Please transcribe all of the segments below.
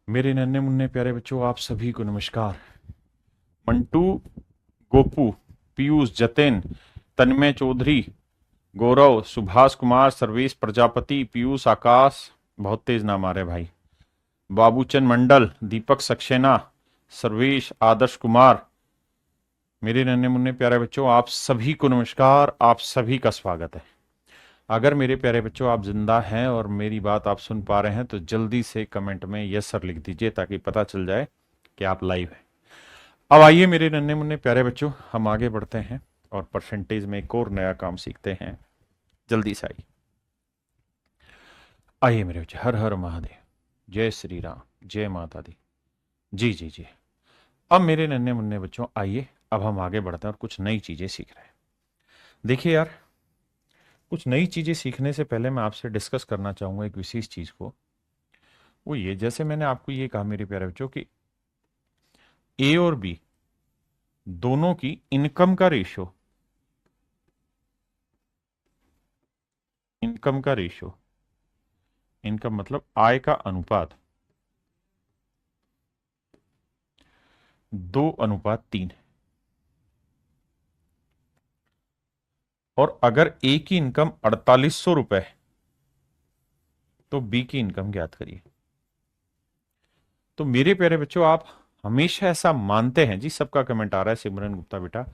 मेरे नन्हे मुन्ने प्यारे बच्चों, आप सभी को नमस्कार। मंटू, गोपू, पीयूष, जतिन, तन्मय चौधरी, गौरव, सुभाष कुमार, सर्वेश प्रजापति, पीयूष, आकाश, बहुत तेज नाम आ रहे भाई, बाबूचंद मंडल, दीपक सक्सेना, सर्वेश, आदर्श कुमार। मेरे नन्हे मुन्ने प्यारे बच्चों, आप सभी को नमस्कार, आप सभी का स्वागत है। अगर मेरे प्यारे बच्चों आप जिंदा हैं और मेरी बात आप सुन पा रहे हैं तो जल्दी से कमेंट में यस सर लिख दीजिए ताकि पता चल जाए कि आप लाइव हैं। अब आइए मेरे नन्हे मुन्ने प्यारे बच्चों, हम आगे बढ़ते हैं और परसेंटेज में एक और नया काम सीखते हैं। जल्दी से आइए। आइए मेरे बच्चे, हर हर महादेव, जय श्री राम, जय माता दी। जी जी जी। अब मेरे नन्हे मुन्ने बच्चों आइए, अब हम आगे बढ़ते हैं और कुछ नई चीजें सीख रहे हैं। देखिए यार, कुछ नई चीजें सीखने से पहले मैं आपसे डिस्कस करना चाहूंगा एक विशेष चीज को। वो ये, जैसे मैंने आपको ये कहा मेरे प्यारे बच्चों कि ए और बी दोनों की इनकम का रेशियो, इनकम का रेशियो, इनकम मतलब आय का अनुपात 2:3 है। और अगर ए की इनकम 4800 रुपए है तो बी की इनकम ज्ञात करिए। तो मेरे प्यारे बच्चों, आप हमेशा ऐसा मानते हैं जी, सबका कमेंट आ रहा है सिमरन गुप्ता बेटा,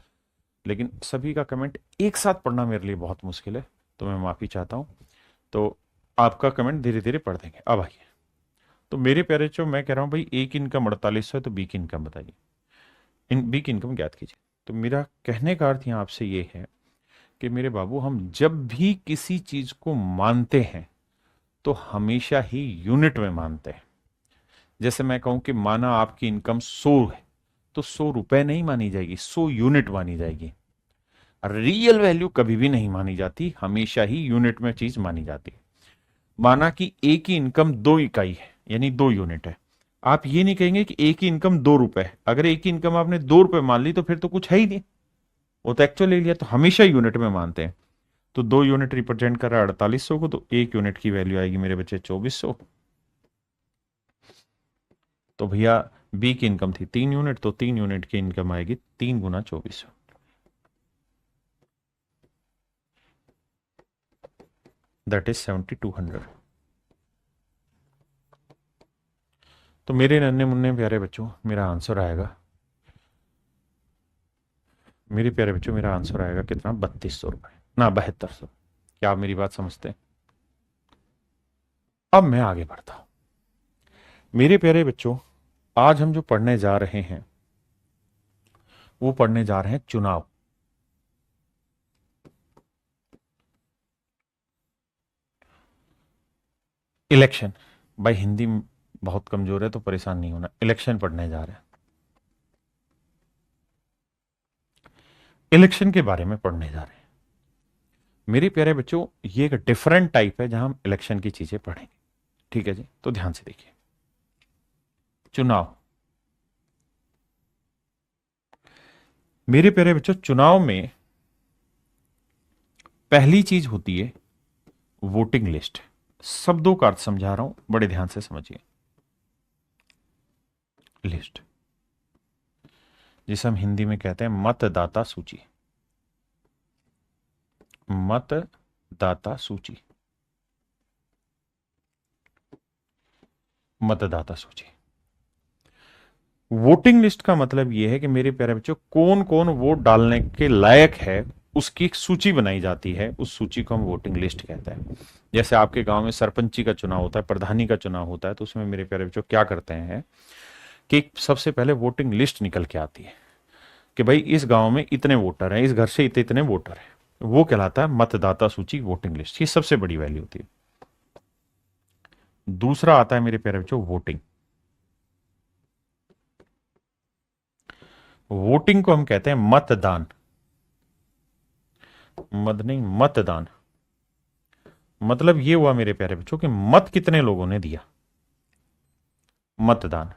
लेकिन सभी का कमेंट एक साथ पढ़ना मेरे लिए बहुत मुश्किल है, तो मैं माफी चाहता हूं। तो आपका कमेंट धीरे धीरे पढ़ देंगे। अब आइए, तो मेरे प्यारे बच्चों मैं कह रहा हूं भाई, ए की इनकम 4800 है तो बी की इनकम बताइए, बी की इनकम ज्ञात कीजिए। तो मेरा कहने का अर्थ यहां आपसे ये है कि मेरे बाबू, हम जब भी किसी चीज को मानते हैं तो हमेशा ही यूनिट में मानते हैं। जैसे मैं कहूं कि माना आपकी इनकम 100 है तो 100 रुपए नहीं मानी जाएगी, 100 यूनिट मानी जाएगी। रियल वैल्यू कभी भी नहीं मानी जाती, हमेशा ही यूनिट में चीज मानी जाती है। माना कि ए की इनकम 2 इकाई है, यानी 2 यूनिट है। आप ये नहीं कहेंगे कि ए की इनकम 2 रुपए है। अगर ए की इनकम आपने 2 रुपए मान ली तो फिर तो कुछ है ही नहीं, वो तो एक्चुअल ले लिया। तो हमेशा यूनिट में मानते हैं। तो 2 यूनिट रिप्रेजेंट कर रहा है 4800 को, तो 1 यूनिट की वैल्यू आएगी मेरे बच्चे 2400। तो भैया बी की इनकम थी 3 यूनिट, तो 3 यूनिट की इनकम आएगी 3 गुना 2400, दैट इज 7200। तो मेरे नन्हे मुन्ने प्यारे बच्चों, मेरा आंसर आएगा, मेरे प्यारे बच्चों मेरा आंसर आएगा कितना, 3200 रुपए, ना 7200। क्या आप मेरी बात समझते हैं? अब मैं आगे बढ़ता हूं। मेरे प्यारे बच्चों, आज हम जो पढ़ने जा रहे हैं वो पढ़ने जा रहे हैं चुनाव। इलेक्शन। भाई हिंदी बहुत कमजोर है तो परेशान नहीं होना, इलेक्शन पढ़ने जा रहे हैं। इलेक्शन के बारे में पढ़ने जा रहे हैं मेरे प्यारे बच्चों। ये एक डिफरेंट टाइप है जहां हम इलेक्शन की चीजें पढ़ेंगे। ठीक है जी, तो ध्यान से देखिए। चुनाव, मेरे प्यारे बच्चों, चुनाव में पहली चीज होती है वोटिंग लिस्ट। शब्दों का अर्थ समझा रहा हूं, बड़े ध्यान से समझिए। लिस्ट, जिसे हम हिंदी में कहते हैं मतदाता सूची। मतदाता सूची, मतदाता सूची। वोटिंग लिस्ट का मतलब यह है कि मेरे प्यारे बच्चों, कौन कौन वोट डालने के लायक है उसकी एक सूची बनाई जाती है, उस सूची को हम वोटिंग लिस्ट कहते हैं। जैसे आपके गांव में सरपंची का चुनाव होता है, प्रधानी का चुनाव होता है, तो उसमें मेरे प्यारे बच्चों क्या करते हैं कि सबसे पहले वोटिंग लिस्ट निकल के आती है कि भाई इस गांव में इतने वोटर हैं, इस घर से इतने इतने वोटर हैं। वो कहलाता है मतदाता सूची, वोटिंग लिस्ट। ये सबसे बड़ी वैल्यू होती है। दूसरा आता है मेरे प्यारे बच्चों वोटिंग। वोटिंग को हम कहते हैं मतदान। मत नहीं, मतदान। मतलब ये हुआ मेरे प्यारे बच्चों कि मत कितने लोगों ने दिया, मतदान।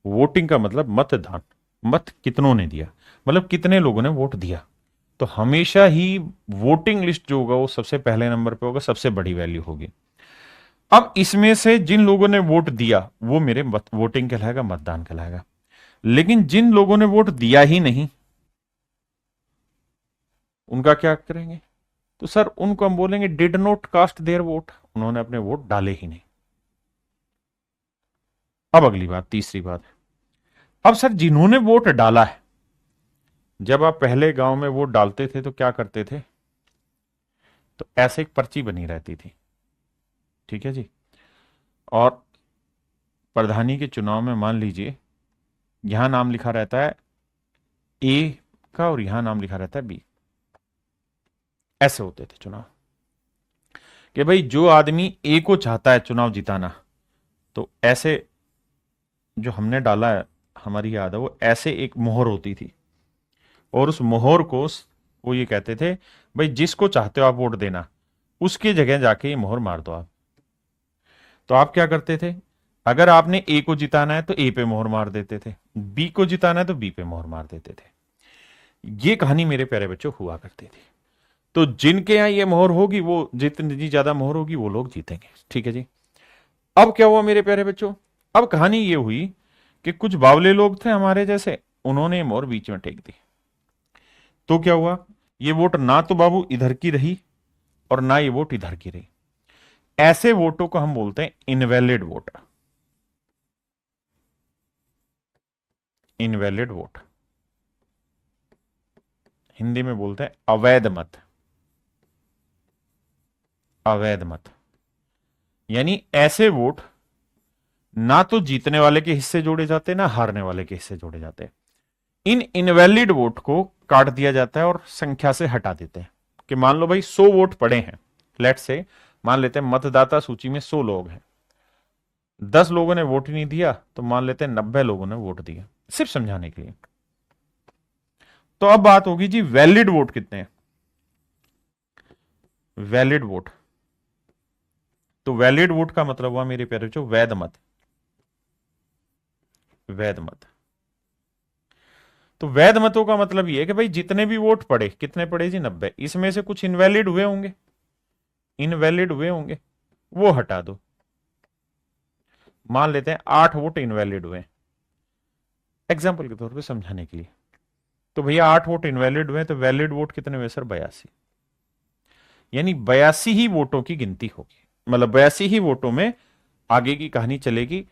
वोटिंग का मतलब मतदान, मत कितनों ने दिया, मतलब कितने लोगों ने वोट दिया। तो हमेशा ही वोटिंग लिस्ट जो होगा वो सबसे पहले नंबर पे होगा, सबसे बड़ी वैल्यू होगी। अब इसमें से जिन लोगों ने वोट दिया वो मेरे वोटिंग कहलाएगा, मतदान कहलाएगा। लेकिन जिन लोगों ने वोट दिया ही नहीं, उनका क्या करेंगे? तो सर उनको हम बोलेंगे did not cast their vote, उन्होंने अपने वोट डाले ही नहीं। अब अगली बात, तीसरी बात, अब सर जिन्होंने वोट डाला है, जब आप पहले गांव में वोट डालते थे तो क्या करते थे? तो ऐसे एक पर्ची बनी रहती थी, ठीक है जी। और प्रधानी के चुनाव में मान लीजिए यहां नाम लिखा रहता है ए का और यहां नाम लिखा रहता है बी। ऐसे होते थे चुनाव कि भाई जो आदमी ए को चाहता है चुनाव जिताना, तो ऐसे जो हमने डाला है, हमारी याद है, वो ऐसे एक मोहर होती थी, और उस मोहर को वो ये कहते थे भाई जिसको चाहते हो आप वोट देना, उसकी जगह जाके ये मोहर मार दो आप। तो आप क्या करते थे? अगर आपने ए को जिताना है तो ए पे मोहर मार देते थे, बी को जिताना है तो बी पे मोहर मार देते थे। ये कहानी मेरे प्यारे बच्चों हुआ करती थी। तो जिनके यहां ये मोहर होगी, वो जितनी ज्यादा मोहर होगी वो लोग जीतेंगे, ठीक है जी। अब क्या हुआ मेरे प्यारे बच्चों? अब कहानी ये हुई कि कुछ बावले लोग थे हमारे जैसे, उन्होंने मोहर बीच में टेक दी। तो क्या हुआ? ये वोट ना तो बाबू इधर की रही और ना ये वोट इधर की रही। ऐसे वोटों को हम बोलते हैं invalid vote. Invalid vote Hindi में बोलते हैं अवैध मत। अवैध मत यानी ऐसे वोट ना तो जीतने वाले के हिस्से जोड़े जाते, ना हारने वाले के हिस्से जोड़े जाते। इन इनवैलिड वोट को काट दिया जाता है और संख्या से हटा देते हैं। कि मान लो भाई 100 वोट पड़े हैं, लेट से मान लेते हैं मतदाता सूची में 100 लोग हैं, 10 लोगों ने वोट नहीं दिया, तो मान लेते हैं 90 लोगों ने वोट दिया, सिर्फ समझाने के लिए। तो अब बात होगी जी वैलिड वोट कितने हैं? वैलिड वोट, तो वैलिड वोट का मतलब हुआ मेरे प्यारे बच्चों वैध मत। वैध मत, तो वैध मतों का मतलब यह है कि भाई जितने भी वोट पड़े, कितने पड़े जी? 90। इसमें से कुछ इनवैलिड हुए होंगे, इनवैलिड हुए होंगे, वो हटा दो। मान लेते हैं 8 वोट इनवैलिड हुए, एग्जाम्पल के तौर पे समझाने के लिए। तो भैया 8 वोट इनवैलिड हुए, तो वैलिड वोट कितने हुए सर? 82। यानी 82 ही वोटों की गिनती होगी, मतलब 82 ही वोटों में आगे की कहानी चलेगी।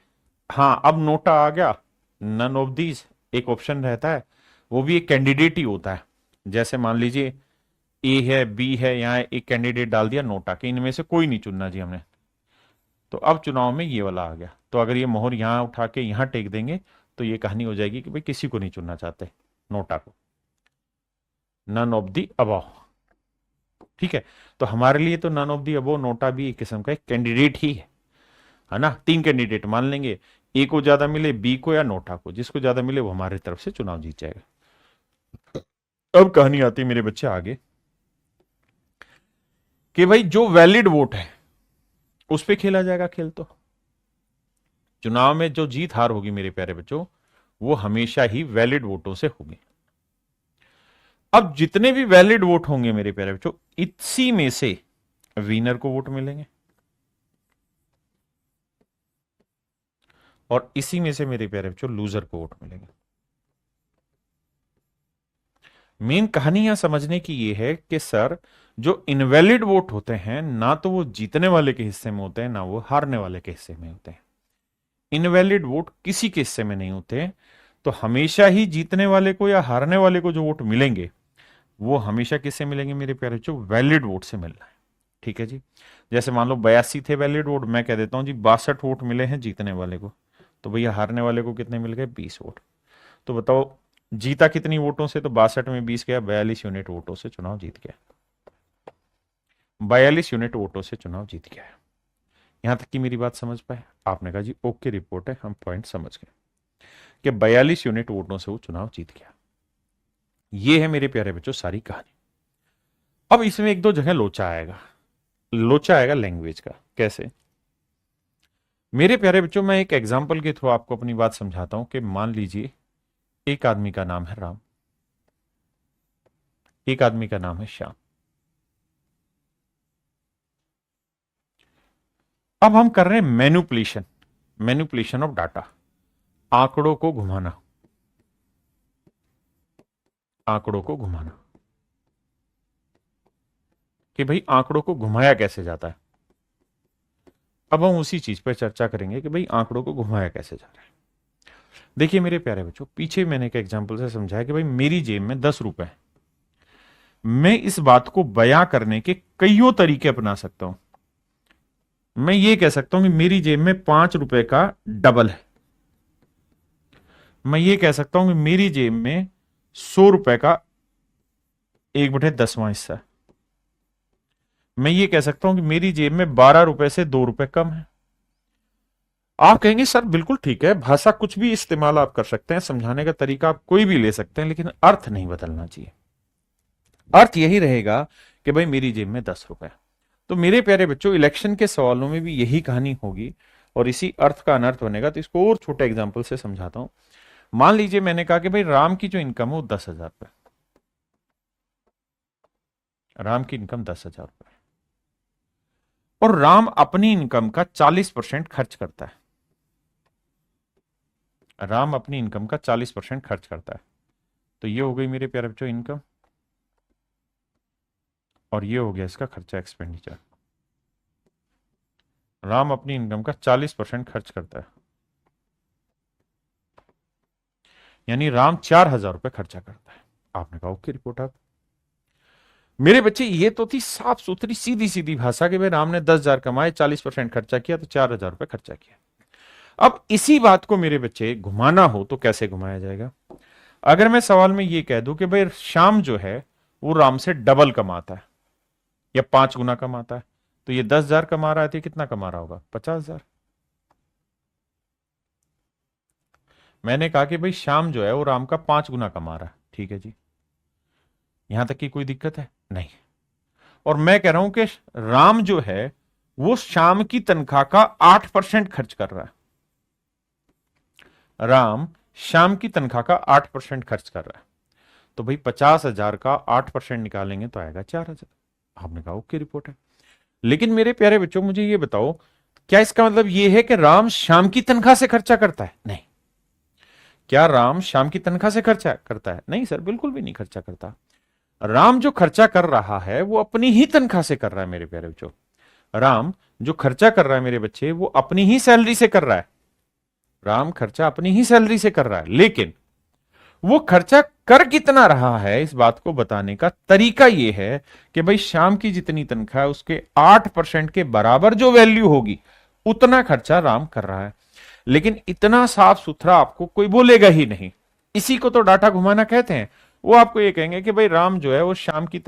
हाँ, अब नोटा आ गया, नन ऑफ दीज एक ऑप्शन रहता है, वो भी एक कैंडिडेट ही होता है। जैसे मान लीजिए ए है, बी है, यहां एक कैंडिडेट डाल दिया नोटा के, इनमें से कोई नहीं चुनना जी हमने। तो अब चुनाव में ये वाला आ गया, तो अगर ये मोहर यहां उठा के यहां टेक देंगे, तो ये कहानी हो जाएगी कि भाई किसी को नहीं चुनना चाहते, नोटा को, नन ऑफ दी अबव। ठीक है, तो हमारे लिए तो none of the above NOTA भी एक किस्म का एक कैंडिडेट ही है ना। 3 कैंडिडेट मान लेंगे, ए को ज्यादा मिले, बी को या नोटा को, जिसको ज्यादा मिले वो हमारी तरफ से चुनाव जीत जाएगा। अब कहानी आती है मेरे बच्चे आगे कि भाई जो वैलिड वोट है उस पे खेला जाएगा खेल। तो चुनाव में जो जीत हार होगी मेरे प्यारे बच्चों, वो हमेशा ही वैलिड वोटों से होगी। अब जितने भी वैलिड वोट होंगे मेरे प्यारे बच्चों, इसी में से विनर को वोट मिलेंगे, और इसी में से मेरे प्यारे बच्चों लूजर को वोट मिलेंगे। मेन कहानी यहां समझने की ये है कि सर जो इनवैलिड वोट होते हैं, ना तो वो जीतने वाले के हिस्से में होते हैं, ना वो हारने वाले के हिस्से में होते हैं। इनवैलिड वोट किसी के हिस्से में नहीं होते। तो हमेशा ही जीतने वाले को या हारने वाले को जो वोट मिलेंगे, वो हमेशा किससे मिलेंगे मेरे प्यारे बच्चों? वैलिड वोट से मिलना है, ठीक है जी। जैसे मान लो 82 थे वैलिड वोट, मैं कह देता हूं जी 62 वोट मिले हैं जीतने वाले को, तो भैया हारने वाले को कितने मिल गए? 20 वोट। तो बताओ जीता कितनी वोटों से? तो 62 में 20 गया, 42 यूनिट वोटों से चुनाव जीत गया। 42 यूनिट वोटों से चुनाव जीत गया है। यहां तक की मेरी बात समझ पाए? आपने कहा जी ओके रिपोर्ट है, हम पॉइंट समझ गए कि 42 यूनिट वोटों से वो चुनाव जीत गया। ये है मेरे प्यारे बच्चों सारी कहानी। अब इसमें एक दो जगह लोचा आएगा। लोचा आएगा लैंग्वेज का। कैसे? मेरे प्यारे बच्चों, मैं एक एग्जाम्पल के थ्रू आपको अपनी बात समझाता हूं कि मान लीजिए एक आदमी का नाम है राम, एक आदमी का नाम है श्याम। अब हम कर रहे हैं मैनिपुलेशन, मैनिपुलेशन ऑफ डाटा, आंकड़ों को घुमाना, आंकड़ों को घुमाना, कि भाई आंकड़ों को घुमाया कैसे जाता है। अब हम उसी चीज पर चर्चा करेंगे कि भाई आंकड़ों को घुमाया कैसे जा रहा है। देखिए मेरे प्यारे बच्चों, पीछे मैंने एक एग्जांपल से समझाया कि भाई मेरी जेब में 10 रुपए है। मैं इस बात को बयां करने के कईयों तरीके अपना सकता हूं। मैं ये कह सकता हूं कि मेरी जेब में 5 रुपए का डबल है। मैं ये कह सकता हूं कि मेरी जेब में 100 रुपए का 1/10वां हिस्सा है। मैं ये कह सकता हूं कि मेरी जेब में 12 रुपए से 2 रुपए कम है। आप कहेंगे सर बिल्कुल ठीक है, भाषा कुछ भी इस्तेमाल आप कर सकते हैं, समझाने का तरीका आप कोई भी ले सकते हैं, लेकिन अर्थ नहीं बदलना चाहिए। अर्थ यही रहेगा कि भाई मेरी जेब में 10 रुपए। तो मेरे प्यारे बच्चों, इलेक्शन के सवालों में भी यही कहानी होगी और इसी अर्थ का अनर्थ बनेगा। तो इसको और छोटे एग्जाम्पल से समझाता हूं। मान लीजिए मैंने कहा कि भाई राम की जो इनकम है वो 10,000 रुपए, राम की इनकम 10,000 रुपए, और राम अपनी इनकम का 40% खर्च करता है। राम अपनी इनकम का 40% खर्च करता है। तो ये हो गई मेरे प्यारे बच्चों इनकम, और ये हो गया इसका खर्चा, एक्सपेंडिचर। राम अपनी इनकम का 40% खर्च करता है, यानी राम 4,000 रुपए खर्चा करता है। आपने कहा ओके रिपोर्ट आप। मेरे बच्चे ये तो थी साफ सुथरी सीधी सीधी भाषा कि भाई राम ने 10,000 कमाए, 40% खर्चा किया, तो 4,000 रुपए खर्चा किया। अब इसी बात को मेरे बच्चे घुमाना हो तो कैसे घुमाया जाएगा। अगर मैं सवाल में ये कह दूं कि भाई श्याम जो है वो राम से डबल कमाता है या 5 गुना कमाता है, तो ये 10,000 कमा रहा है तो कितना कमा रहा होगा, 50,000। मैंने कहा कि भाई श्याम जो है वो राम का 5 गुना कमा रहा है, ठीक है जी, यहां तक की कोई दिक्कत है नहीं। और मैं कह रहा हूं कि राम जो है वो श्याम की तनख्वाह का 8% खर्च कर रहा है। राम श्याम की तनख्वाह का 8% खर्च कर रहा है, तो भाई 50,000 का 8% निकालेंगे तो आएगा 4,000। आपने कहा ओके रिपोर्ट है। लेकिन मेरे प्यारे बच्चों मुझे ये बताओ, क्या इसका मतलब ये है कि राम श्याम की तनख्वाह से खर्चा करता है? नहीं। क्या राम श्याम की तनख्वाह से खर्चा करता है? नहीं सर, बिल्कुल भी नहीं खर्चा करता। राम जो खर्चा कर रहा है वो अपनी ही तनख्वाह से कर रहा है मेरे प्यारे बच्चों। राम जो खर्चा कर रहा है मेरे बच्चे, वो अपनी ही सैलरी से कर रहा है। राम खर्चा अपनी ही सैलरी से कर रहा है, लेकिन वो खर्चा कर कितना रहा है इस बात को बताने का तरीका यह है कि भाई श्याम की जितनी तनख्वाह है उसके 8% के बराबर जो वैल्यू होगी उतना खर्चा राम कर रहा है। लेकिन इतना साफ सुथरा आपको कोई बोलेगा ही नहीं। इसी को तो डाटा घुमाना कहते हैं। वो आपको ये कहेंगे कि भाई राम जो है वो श्याम की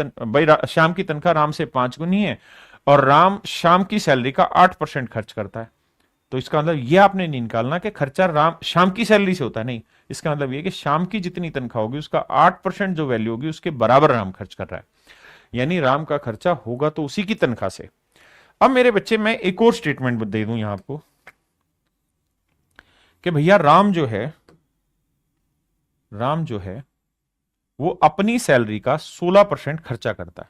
तनख्वाह राम से 5 गुनी है और राम श्याम की सैलरी का 8% खर्च करता है। तो इसका मतलब ये आपने नहीं निकालना कि खर्चा राम श्याम की सैलरी से होता है, नहीं। इसका मतलब ये कि श्याम की जितनी तनख्वाह होगी उसका 8% जो वैल्यू होगी उसके बराबर राम खर्च कर रहा है, यानी राम का खर्चा होगा तो उसी की तनख्वाह से। अब मेरे बच्चे मैं एक और स्टेटमेंट दे दूं यहां आपको कि भैया राम जो है वो अपनी सैलरी का 16% खर्चा करता है।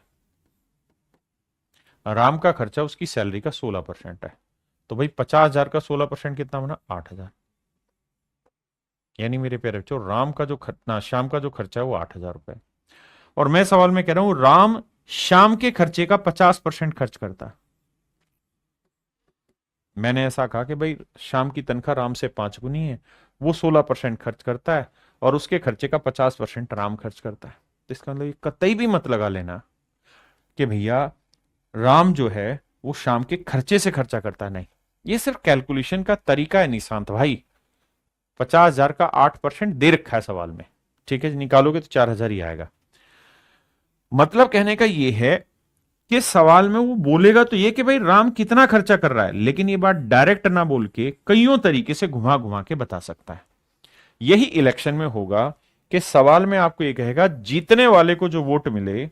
राम का खर्चा उसकी सैलरी का 16% है, तो भाई 50,000 का 16% कितना बना, 8,000। यानी मेरे प्यारे बच्चों राम का जो खर्चा, श्याम का जो खर्चा है वो 8,000 रुपए। और मैं सवाल में कह रहा हूं राम श्याम के खर्चे का 50% खर्च करता है। मैंने ऐसा कहा कि भाई श्याम की तनख्वाह राम से 5 गुनी है, वो 16% खर्च करता है और उसके खर्चे का 50% राम खर्च करता है। तो इसका मतलब कतई भी मत लगा लेना कि भैया राम जो है वो श्याम के खर्चे से खर्चा करता है, नहीं। ये सिर्फ कैलकुलेशन का तरीका है निशांत भाई। 50,000 का 8% दे रखा है सवाल में, ठीक है, निकालोगे तो 4,000 ही आएगा। मतलब कहने का ये है कि सवाल में वो बोलेगा तो ये कि भाई राम कितना खर्चा कर रहा है, लेकिन ये बात डायरेक्ट ना बोल के कईयों तरीके से घुमा घुमा के बता सकता है। यही इलेक्शन में होगा कि सवाल में आपको ये कहेगा जीतने वाले को जो वोट मिले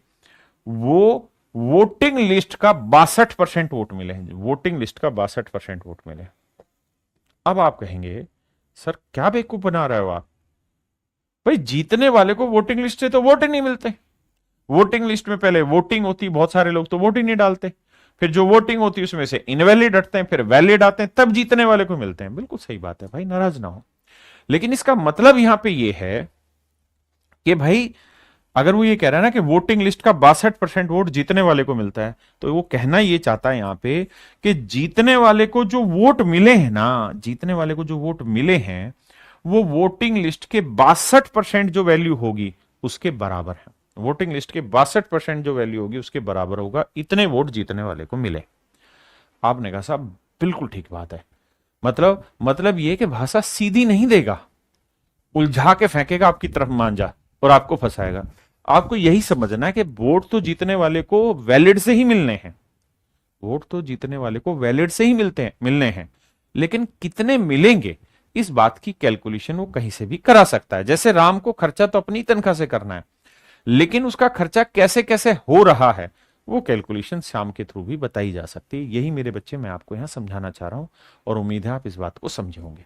वो वोटिंग लिस्ट का 62% वोट मिले, वोटिंग लिस्ट का 62% वोट मिले। अब आप कहेंगे सर क्या बेवकूफ बना रहे हो आप, भाई जीतने वाले को वोटिंग लिस्ट से तो वोट ही नहीं मिलते। वोटिंग लिस्ट में पहले वोटिंग होती, बहुत सारे लोग तो वोट ही नहीं डालते। फिर जो वोटिंग होती है उसमें से इनवैलिड हटते हैं, फिर वैलिड आते हैं, तब जीतने वाले को मिलते हैं। बिल्कुल सही बात है भाई, नाराज ना हो। लेकिन इसका मतलब यहां पे ये है कि भाई अगर वो ये कह रहा है ना कि वोटिंग लिस्ट का 62% वोट जीतने वाले को मिलता है, तो वो कहना ये चाहता है यहां पे कि जीतने वाले को जो वोट मिले हैं ना, जीतने वाले को जो वोट मिले हैं वो वोटिंग लिस्ट के 62% जो वैल्यू होगी उसके बराबर है। वोटिंग लिस्ट के 62% जो वैल्यू होगी उसके बराबर होगा, इतने वोट जीतने वाले को मिले। आपने कहा साहब बिल्कुल ठीक बात है। मतलब ये कि भाषा सीधी नहीं देगा, उलझा के फेंकेगा आपकी तरफ मांझा और आपको फंसाएगा। आपको यही समझना है कि वोट तो जीतने वाले को वैलिड से ही मिलने हैं, वोट तो जीतने वाले को वैलिड से ही मिलने हैं, लेकिन कितने मिलेंगे इस बात की कैलकुलेशन वो कहीं से भी करा सकता है। जैसे राम को खर्चा तो अपनी तनख्वाह से करना है, लेकिन उसका खर्चा कैसे कैसे हो रहा है वो कैलकुलेशन शाम के थ्रू भी बताई जा सकती है। यही मेरे बच्चे मैं आपको यहां समझाना चाह रहा हूं और उम्मीद है आप इस बात को समझे होंगे।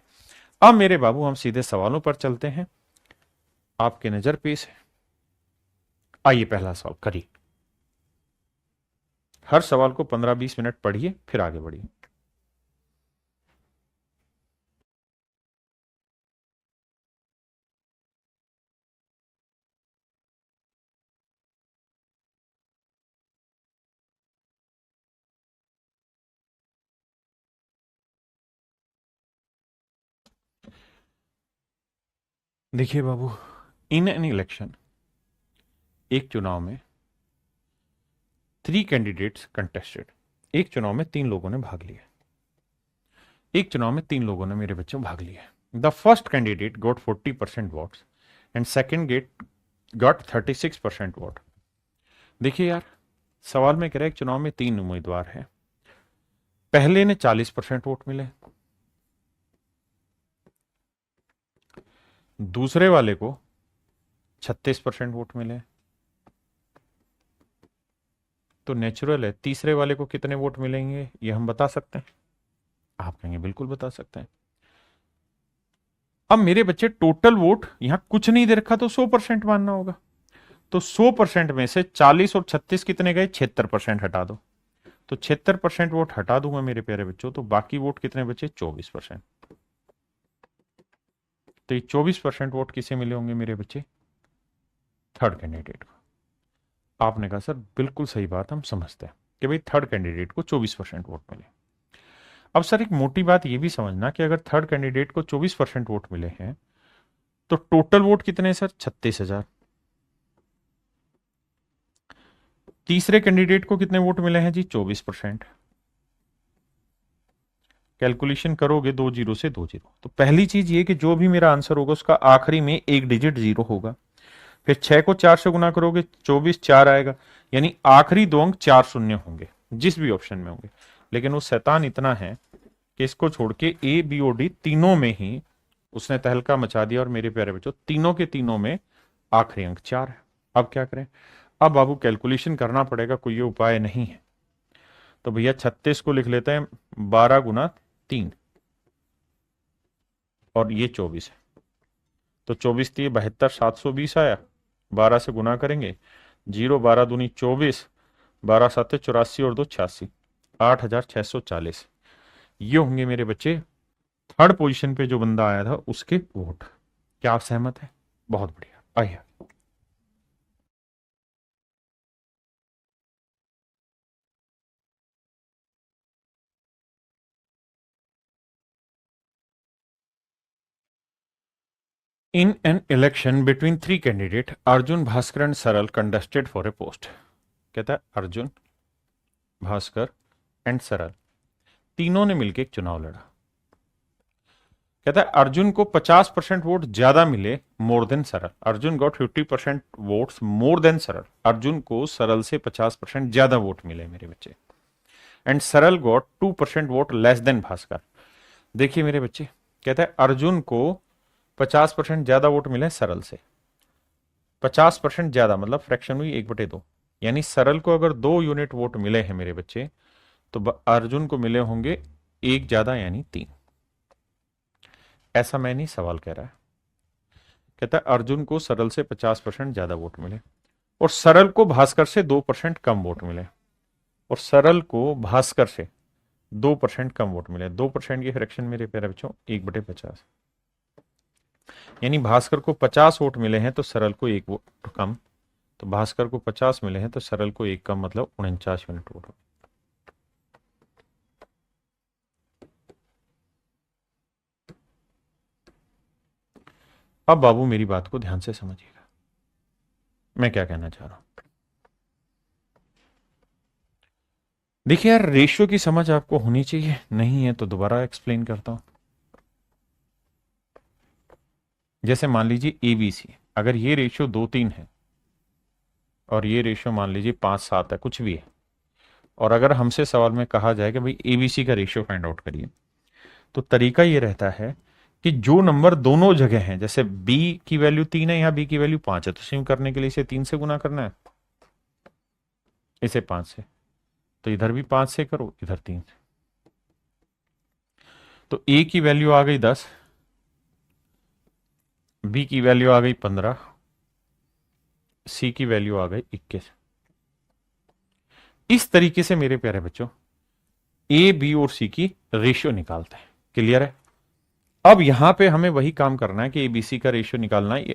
अब मेरे बाबू हम सीधे सवालों पर चलते हैं, आपके नजर पेश है। आइए पहला सवाल करिए। हर सवाल को 15-20 मिनट पढ़िए फिर आगे बढ़िए। देखिए बाबू, इन एन इलेक्शन, एक चुनाव में 3 कैंडिडेट्स कंटेस्टेड, एक चुनाव में 3 लोगों ने भाग लिया, एक चुनाव में 3 लोगों ने मेरे बच्चों भाग लिया। The first candidate got 40% votes and second get got 36% vote. देखिए यार, सवाल में कह रहा है एक चुनाव में 3 उम्मीदवार हैं, पहले ने 40% वोट मिले, दूसरे वाले को 36% वोट मिले, तो नेचुरल है तीसरे वाले को कितने वोट मिलेंगे ये हम बता सकते हैं? आप कहेंगे बिल्कुल बता सकते हैं। अब मेरे बच्चे टोटल वोट यहां कुछ नहीं दे रखा तो 100% मानना होगा, तो 100% में से 40 और 36 कितने गए? 76% हटा दो, तो 76% वोट हटा दूंगा मेरे प्यारे बच्चों, तो बाकी वोट कितने बचे? 24%। तो ये 24% वोट किसे मिले होंगे मेरे बच्चे? थर्ड कैंडिडेट को। आपने कहा सर बिल्कुल सही बात, हम समझते हैं कि भाई थर्ड कैंडिडेट को 24% वोट मिले। अब सर एक मोटी बात यह भी समझना कि अगर थर्ड कैंडिडेट को 24% वोट मिले हैं तो टोटल वोट कितने हैं सर? 36,000। तीसरे कैंडिडेट को कितने वोट मिले हैं जी? 24%। कैलकुलेशन करोगे 2 जीरो से 2 जीरो, तो पहली चीज ये कि जो भी मेरा आंसर होगा उसका आखिरी में एक डिजिट जीरो होगा। फिर 6 को 4 से गुना करोगे 24 4 आएगा, यानी आखिरी 2 अंक 4 शून्य होंगे जिस भी ऑप्शन में होंगे। लेकिन वो शैतान इतना है कि इसको छोड़ के ए बी और डी तीनों में ही उसने तहलका मचा दिया, और मेरे प्यारे बच्चों तीनों के तीनों में आखिरी अंक 4 है। अब क्या करें? अब बाबू कैलकुलेशन करना पड़ेगा, कोई ये उपाय नहीं है। तो भैया 36 को लिख लेते हैं 12 गुना 3, और ये 24 है, तो 24 थी 72 720 आया, 12 से गुना करेंगे, 0 12 दूनी 24, 12 7 84 और 2 86, 8,640। ये होंगे मेरे बच्चे थर्ड पोजीशन पे जो बंदा आया था उसके वोट। क्या आप सहमत हैं? बहुत बढ़िया, आइए। In an election between 3 candidates, Arjun, Bhaskar and Saral contested for a post. कहता है अर्जुन, भास्कर एंड सरल तीनों ने मिलकर एक चुनाव लड़ा। कहता है अर्जुन को 50% वोट ज्यादा मिले मोर देन सरल। Arjun got 50% votes more than सरल। अर्जुन को सरल से 50% ज्यादा वोट मिले मेरे बच्चे। एंड सरल got 2% vote less than Bhaskar. देखिए मेरे बच्चे, कहता है अर्जुन को 50% ज्यादा वोट मिले सरल से। 50% ज्यादा मतलब फ्रैक्शन हुई 1/2, यानी सरल को अगर 2 यूनिट वोट मिले हैं मेरे बच्चे, तो अर्जुन को मिले होंगे एक ज्यादा यानी 3। ऐसा मैं नहीं, सवाल कह रहा है। कहता है अर्जुन को सरल से 50% ज्यादा वोट मिले और सरल को भास्कर से 2% कम वोट मिले। और सरल को भास्कर से 2% कम वोट मिले। 2% की फ्रैक्शन मेरे प्यारे बच्चों 1/50, यानी भास्कर को 50 वोट मिले हैं तो सरल को 1 वोट कम। तो भास्कर को 50 मिले हैं तो सरल को 1 कम, मतलब 49 यूनिट वोट। अब बाबू मेरी बात को ध्यान से समझिएगा, मैं क्या कहना चाह रहा हूं। देखिए यार, रेशियो की समझ आपको होनी चाहिए, नहीं है तो दोबारा एक्सप्लेन करता हूं। जैसे मान लीजिए ABC, अगर ये रेशियो 2-3 है और ये रेशियो मान लीजिए 5-7 है, कुछ भी है, और अगर हमसे सवाल में कहा जाए कि भाई ABC का रेशियो फाइंड आउट करिए, तो तरीका ये रहता है कि जो नंबर दोनों जगह हैं, जैसे B की वैल्यू 3 है, यहाँ B की वैल्यू 5 है, तो सिम करने के लिए इसे 3 से गुना करना है, इसे 5 से, तो इधर भी 5 से करो, इधर 3 से। तो A की वैल्यू आ गई 10, B की वैल्यू आ गई 15, C की वैल्यू आ गई 21। इस तरीके से मेरे प्यारे बच्चों A, B और C की रेशियो निकालते हैं। क्लियर है? अब यहां पे हमें वही काम करना है कि ABC का रेशियो निकालना है।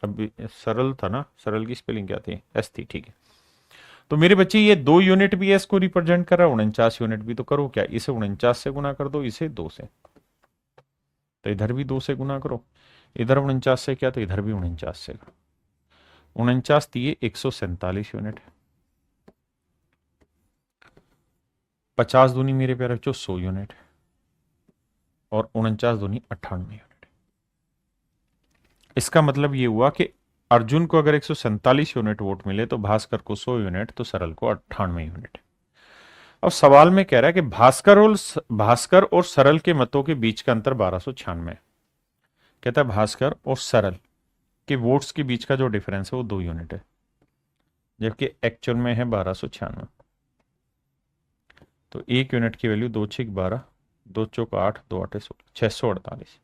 अभी सरल था ना, सरल की स्पेलिंग क्या थी? S थी, ठीक है। तो मेरे बच्चे ये 2 यूनिट भी S को रिप्रेजेंट कर रहा है, 49 यूनिट भी, तो करो क्या, इसे 49 से गुना कर दो, इसे 2 से, तो इधर भी 2 से गुना करो, इधर 49 से क्या, तो इधर भी 49 से करो। 49 दिए 147 यूनिट, 50 दूनी मेरे प्यारे बच्चों 100 यूनिट, और 49 दूनी 98 यूनिट। इसका मतलब ये हुआ कि अर्जुन को अगर 147 यूनिट वोट मिले तो भास्कर को 100 यूनिट, तो सरल को 98 यूनिट। अब सवाल में कह रहा है कि भास्कर और सरल के मतों के बीच का अंतर 1296। कहता है भास्कर और सरल के वोट्स के बीच का जो डिफरेंस है वो 2 यूनिट है, जबकि एक्चुअल में है 1296। तो 1 यूनिट की वैल्यू 2 6 12, 2 चौक 8, 2 8 16, 648।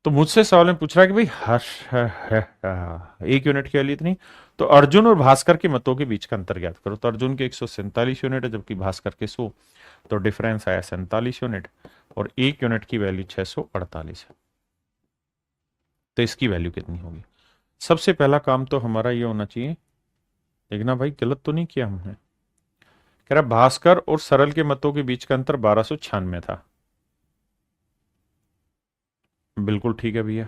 तो मुझसे सवाल में पूछ रहा है कि भाई हर्ष 1 यूनिट की वैल्यू इतनी, तो अर्जुन और भास्कर के मतों के बीच का अंतर ज्ञात करो। तो अर्जुन के 147 यूनिट है, जबकि भास्कर के 100, तो डिफरेंस आया 47 यूनिट, और 1 यूनिट की वैल्यू 648 है। तो इसकी वैल्यू कितनी होगी? सबसे पहला काम तो हमारा ये होना चाहिए, देखना भाई गलत तो नहीं किया हमने। कह रहा भास्कर और सरल के मतों के बीच का अंतर 1296 था। बिल्कुल ठीक है भैया।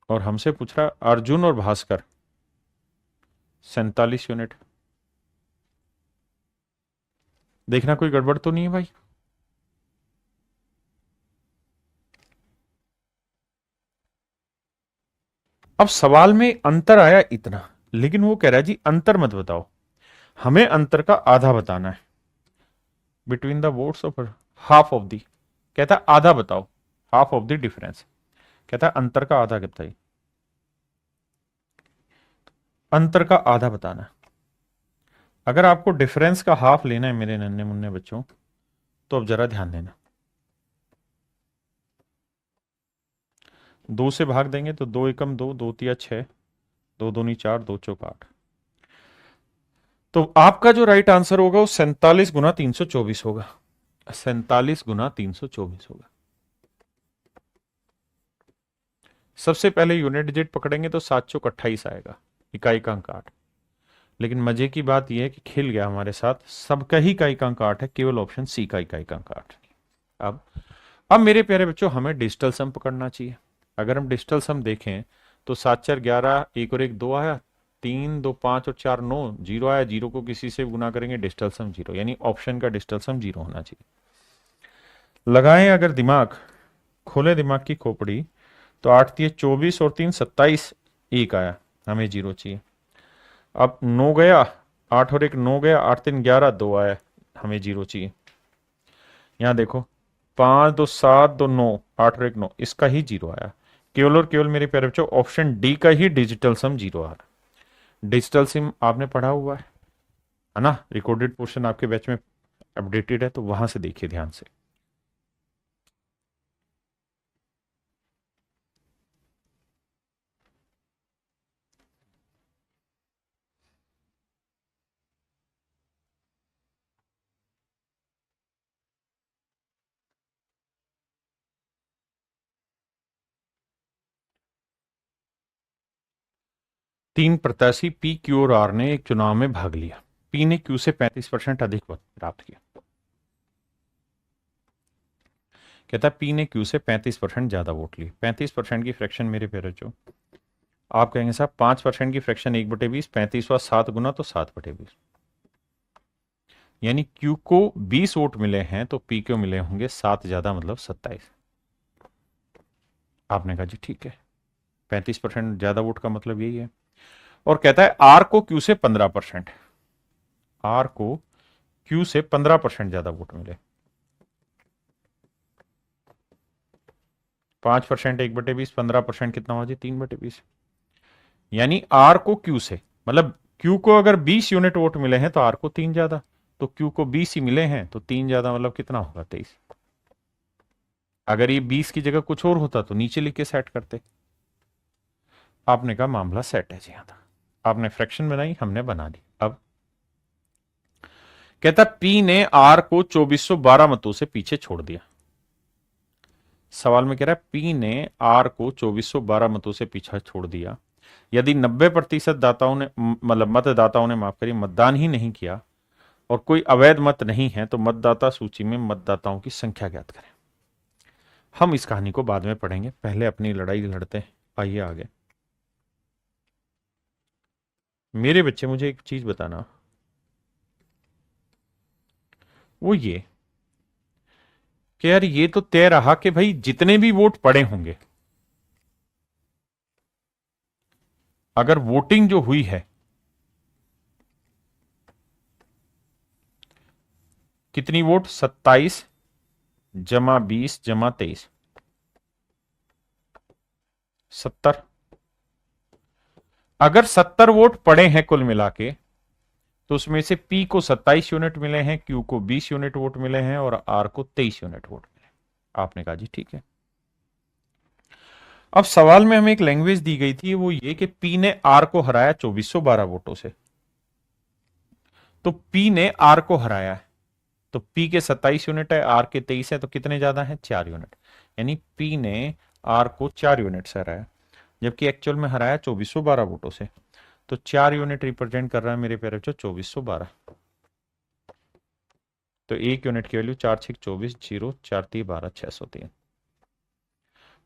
और हमसे पूछ रहा अर्जुन और भास्कर 47 यूनिट। देखना कोई गड़बड़ तो नहीं है भाई। अब सवाल में अंतर आया इतना, लेकिन वो कह रहा है जी अंतर मत बताओ, हमें अंतर का आधा बताना है, between the votes of half of the. कहता है आधा बताओ, हाफ ऑफ द डिफरेंस। कहता है अंतर का आधा बताइए, अंतर का आधा बताना है। अगर आपको डिफरेंस का हाफ लेना है मेरे नन्हे मुन्ने बच्चों, तो अब जरा ध्यान देना। 2 से भाग देंगे तो 2 एकम 2, 2 तिया 6, 2 दूनी 4, 2 चौक 8। तो आपका जो राइट आंसर होगा वो 47 × 324 होगा। 47 × 324 होगा। सबसे पहले यूनिट डिजिट पकड़ेंगे तो 7 चौक 28 आएगा, इकाई का अंक 8। लेकिन मजे की बात यह है कि खिल गया हमारे साथ, सबका ही इकाई का अंक 8 है, केवल ऑप्शन सी का इकाई का अंक 8। अब अब मेरे प्यारे बच्चों हमें डिजिटल सम पकड़ना चाहिए। अगर हम डिजिटल सम देखें तो 7 4 11, 1 और 1 2 आया, 3 2 5 और 4 9, 0 आया, 0 को किसी से गुना करेंगे, डिजिटल सम 0, यानी ऑप्शन का डिजिटल सम 0 होना चाहिए। लगाएं अगर दिमाग, खोले दिमाग की खोपड़ी, तो 8 3 24 और 3 27, 1 आया, हमें 0 चाहिए। अब 9 गया, 8 और 1 9 गया, 8 3 11, 2 आया, हमें 0 चाहिए। यहां देखो 5 2 7 2 9, 8 और 1 9, इसका ही 0 आया। केवल और केवल मेरे प्यारे बच्चों ऑप्शन डी का ही डिजिटल सम 0 आ रहा। डिजिटल सिम आपने पढ़ा हुआ है ना, रिकॉर्डेड पोर्शन आपके बैच में अपडेटेड है, तो वहां से देखिए ध्यान से। तीन प्रत्याशी पी, क्यू और आर ने एक चुनाव में भाग लिया। पी ने क्यू से 35% अधिक मत प्राप्त किया। कहता है पी ने क्यू से 35% ज्यादा वोट लिए। 35% की फ्रैक्शन मेरे प्यारे जो आप कहेंगे साहब 5% की फ्रैक्शन 1/20, 35 वा 7 गुना तो 7/20, यानी क्यू को 20 वोट मिले हैं तो पी को मिले होंगे 7 ज्यादा, मतलब 27। आपने कहा जी ठीक है, 35% ज्यादा वोट का मतलब यही है। और कहता है आर को क्यू से 15%, आर को क्यू से 15% ज्यादा वोट मिले। 5% 1/20, 15% कितना हुआ जी 3/20, यानी आर को क्यू से, मतलब क्यू को अगर 20 यूनिट वोट मिले हैं तो आर को 3 ज्यादा, तो क्यू को 20 ही मिले हैं तो 3 ज्यादा मतलब कितना होगा 23। अगर ये 20 की जगह कुछ और होता तो नीचे लिख के सेट करते। आपने कहा मामला सेट है जी। यहां था आपने फ्रैक्शन बनाई, हमने बना दी। अब कहता पी ने आर को 2412 मतों से पीछे छोड़ दिया। सवाल में कह रहा है पी ने आर को 2412 मतों से पीछे छोड़ दिया। यदि 90% दाताओं ने, मतलब मतदाताओं ने, माफ करिए, मतदान ही नहीं किया और कोई अवैध मत नहीं है तो मतदाता सूची में मतदाताओं की संख्या ज्ञात करें। हम इस कहानी को बाद में पढ़ेंगे, पहले अपनी लड़ाई लड़ते हैं। आइए आगे। मेरे बच्चे मुझे एक चीज बताना, वो ये कि यार ये तो तय रहा कि भाई जितने भी वोट पड़े होंगे, अगर वोटिंग जो हुई है कितनी वोट, 27 जमा 20 जमा 23, 70। अगर 70 वोट पड़े हैं कुल मिला के, तो उसमें से पी को 27 यूनिट मिले हैं, क्यू को 20 यूनिट वोट मिले हैं और आर को 23 यूनिट वोट मिले। आपने कहा जी ठीक है। अब सवाल में हमें एक लैंग्वेज दी गई थी, वो ये कि पी ने आर को हराया 2412 वोटों से। तो पी ने आर को हराया है, तो पी के 27 यूनिट है, आर के 23 है, तो कितने ज्यादा है 4 यूनिट, यानी पी ने आर को 4 यूनिट से हराया, जबकि एक्चुअल में हराया 2412 वोटों से। तो 4 यूनिट रिप्रेजेंट कर रहा है मेरे प्यारे बच्चों 2412। तो 1 यूनिट की वैल्यू 4×6 = 24, 0 4 3 12 603।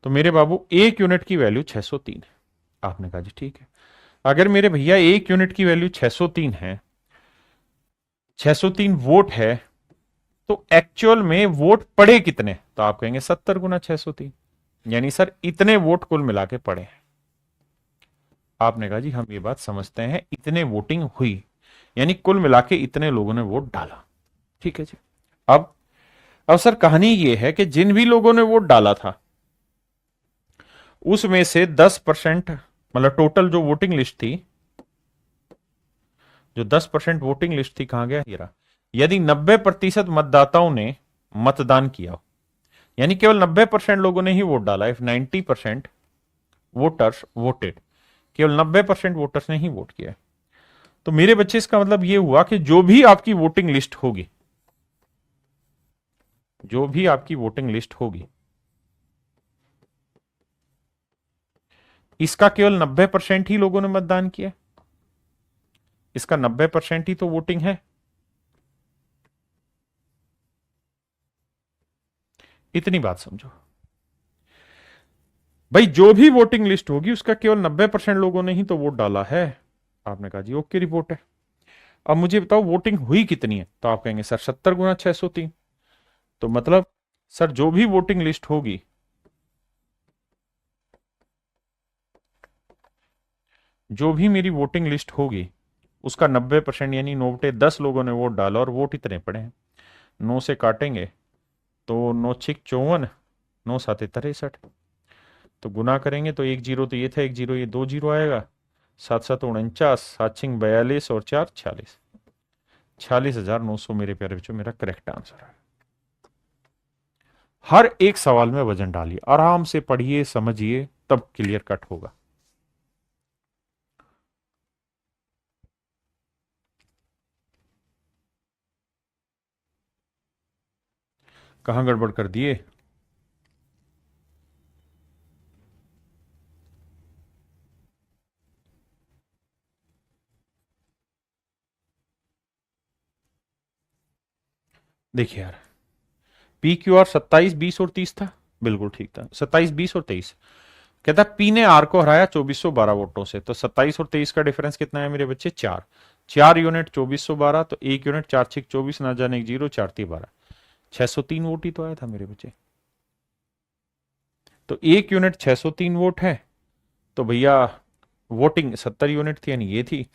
तो मेरे बाबू 1 यूनिट की वैल्यू 603 है। आपने कहा जी ठीक है। अगर मेरे भैया 1 यूनिट की वैल्यू 603 है, 603 वोट है, तो एक्चुअल में वोट पड़े कितने, तो आप कहेंगे 70 गुना 603, यानी सर इतने वोट कुल मिला के पड़े हैं। आपने कहा जी हम ये बात समझते हैं, इतने वोटिंग हुई, यानी कुल मिला के इतने लोगों ने वोट डाला। ठीक है जी। अब सर कहानी ये है कि जिन भी लोगों ने वोट डाला था उसमें से 10%, मतलब टोटल जो वोटिंग लिस्ट थी, जो 10% वोटिंग लिस्ट थी, कहां गया ये रहा। यदि 90% मतदाताओं ने मतदान किया, यानी केवल 90% लोगों ने ही वोट डाला, इफ 90% वोटर्स वोटेड, केवल 90% वोटर्स ने ही वोट किया, तो मेरे बच्चे इसका मतलब ये हुआ कि जो भी आपकी वोटिंग लिस्ट होगी, जो भी आपकी वोटिंग लिस्ट होगी, इसका केवल 90% ही लोगों ने मतदान किया, इसका 90% ही तो वोटिंग है। इतनी बात समझो भाई, जो भी वोटिंग लिस्ट होगी उसका केवल 90% लोगों ने ही तो वोट डाला है। आपने कहा जी ओके रिपोर्ट है। अब मुझे बताओ वोटिंग हुई कितनी है, तो आप कहेंगे सर 70 गुना 603। तो मतलब सर जो भी वोटिंग लिस्ट होगी, जो भी मेरी वोटिंग लिस्ट होगी उसका 90%, यानी 9/10 लोगों ने वोट डाला और वोट इतने पड़े हैं। 9 से काटेंगे तो 9×6 = 54, 9×7 = 63, तो गुना करेंगे तो 1 0 तो ये था, 1 0 ये 2 0 आएगा, 7×7 = 49, 7×6 = 42 और 4 46, 46,900 मेरे प्यारे बच्चों मेरा करेक्ट आंसर है। हर एक सवाल में वजन डालिए, आराम से पढ़िए, समझिए, तब क्लियर कट होगा। कहां गड़बड़ कर दिए। देखिए यार, पी क्यू आर 27, 20 और 30 था, बिल्कुल ठीक था, 27, 20 और 23। कहता पी ने आर को हराया 2412 वोटों से, तो 27 और 23 का डिफरेंस कितना है मेरे बच्चे? 4। 4 यूनिट 2412, तो 1 यूनिट 4 6 24, ना जाने 1 0, 4 3 12, 603 वोट ही तो आया था मेरे बच्चे। तो 1 यूनिट 603 वोट है, तो भैया वोटिंग 70 यूनिट थी, यानी ये थी।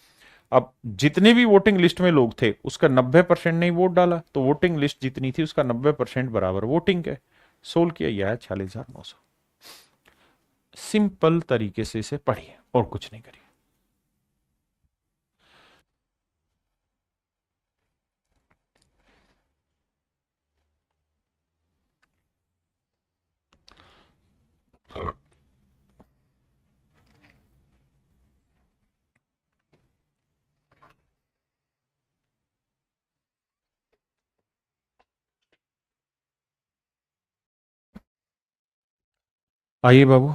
अब जितने भी वोटिंग लिस्ट में लोग थे उसका 90% ने वोट डाला, तो वोटिंग लिस्ट जितनी थी उसका 90% बराबर वोटिंग है। सोल्व किया, यह है 46,900। सिंपल तरीके से इसे पढ़िए और कुछ नहीं करिए। आइए बाबू,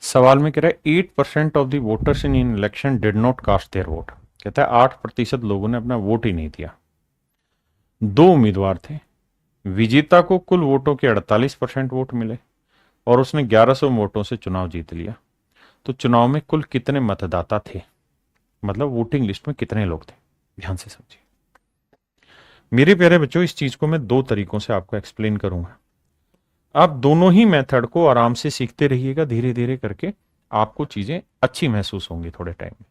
सवाल में कह रहा है 8% of the voters in election did not cast their vote. कहता है 8% लोगों ने अपना वोट ही नहीं दिया। दो उम्मीदवार थे, विजेता को कुल वोटों के 48% वोट मिले और उसने 1100 वोटों से चुनाव जीत लिया। तो चुनाव में कुल कितने मतदाता थे, मतलब वोटिंग लिस्ट में कितने लोग थे? ध्यान से समझिए मेरे प्यारे बच्चों, इस चीज को मैं दो तरीकों से आपको एक्सप्लेन करूंगा। आप दोनों ही मेथड को आराम से सीखते रहिएगा, धीरे धीरे करके आपको चीजें अच्छी महसूस होंगी थोड़े टाइम में।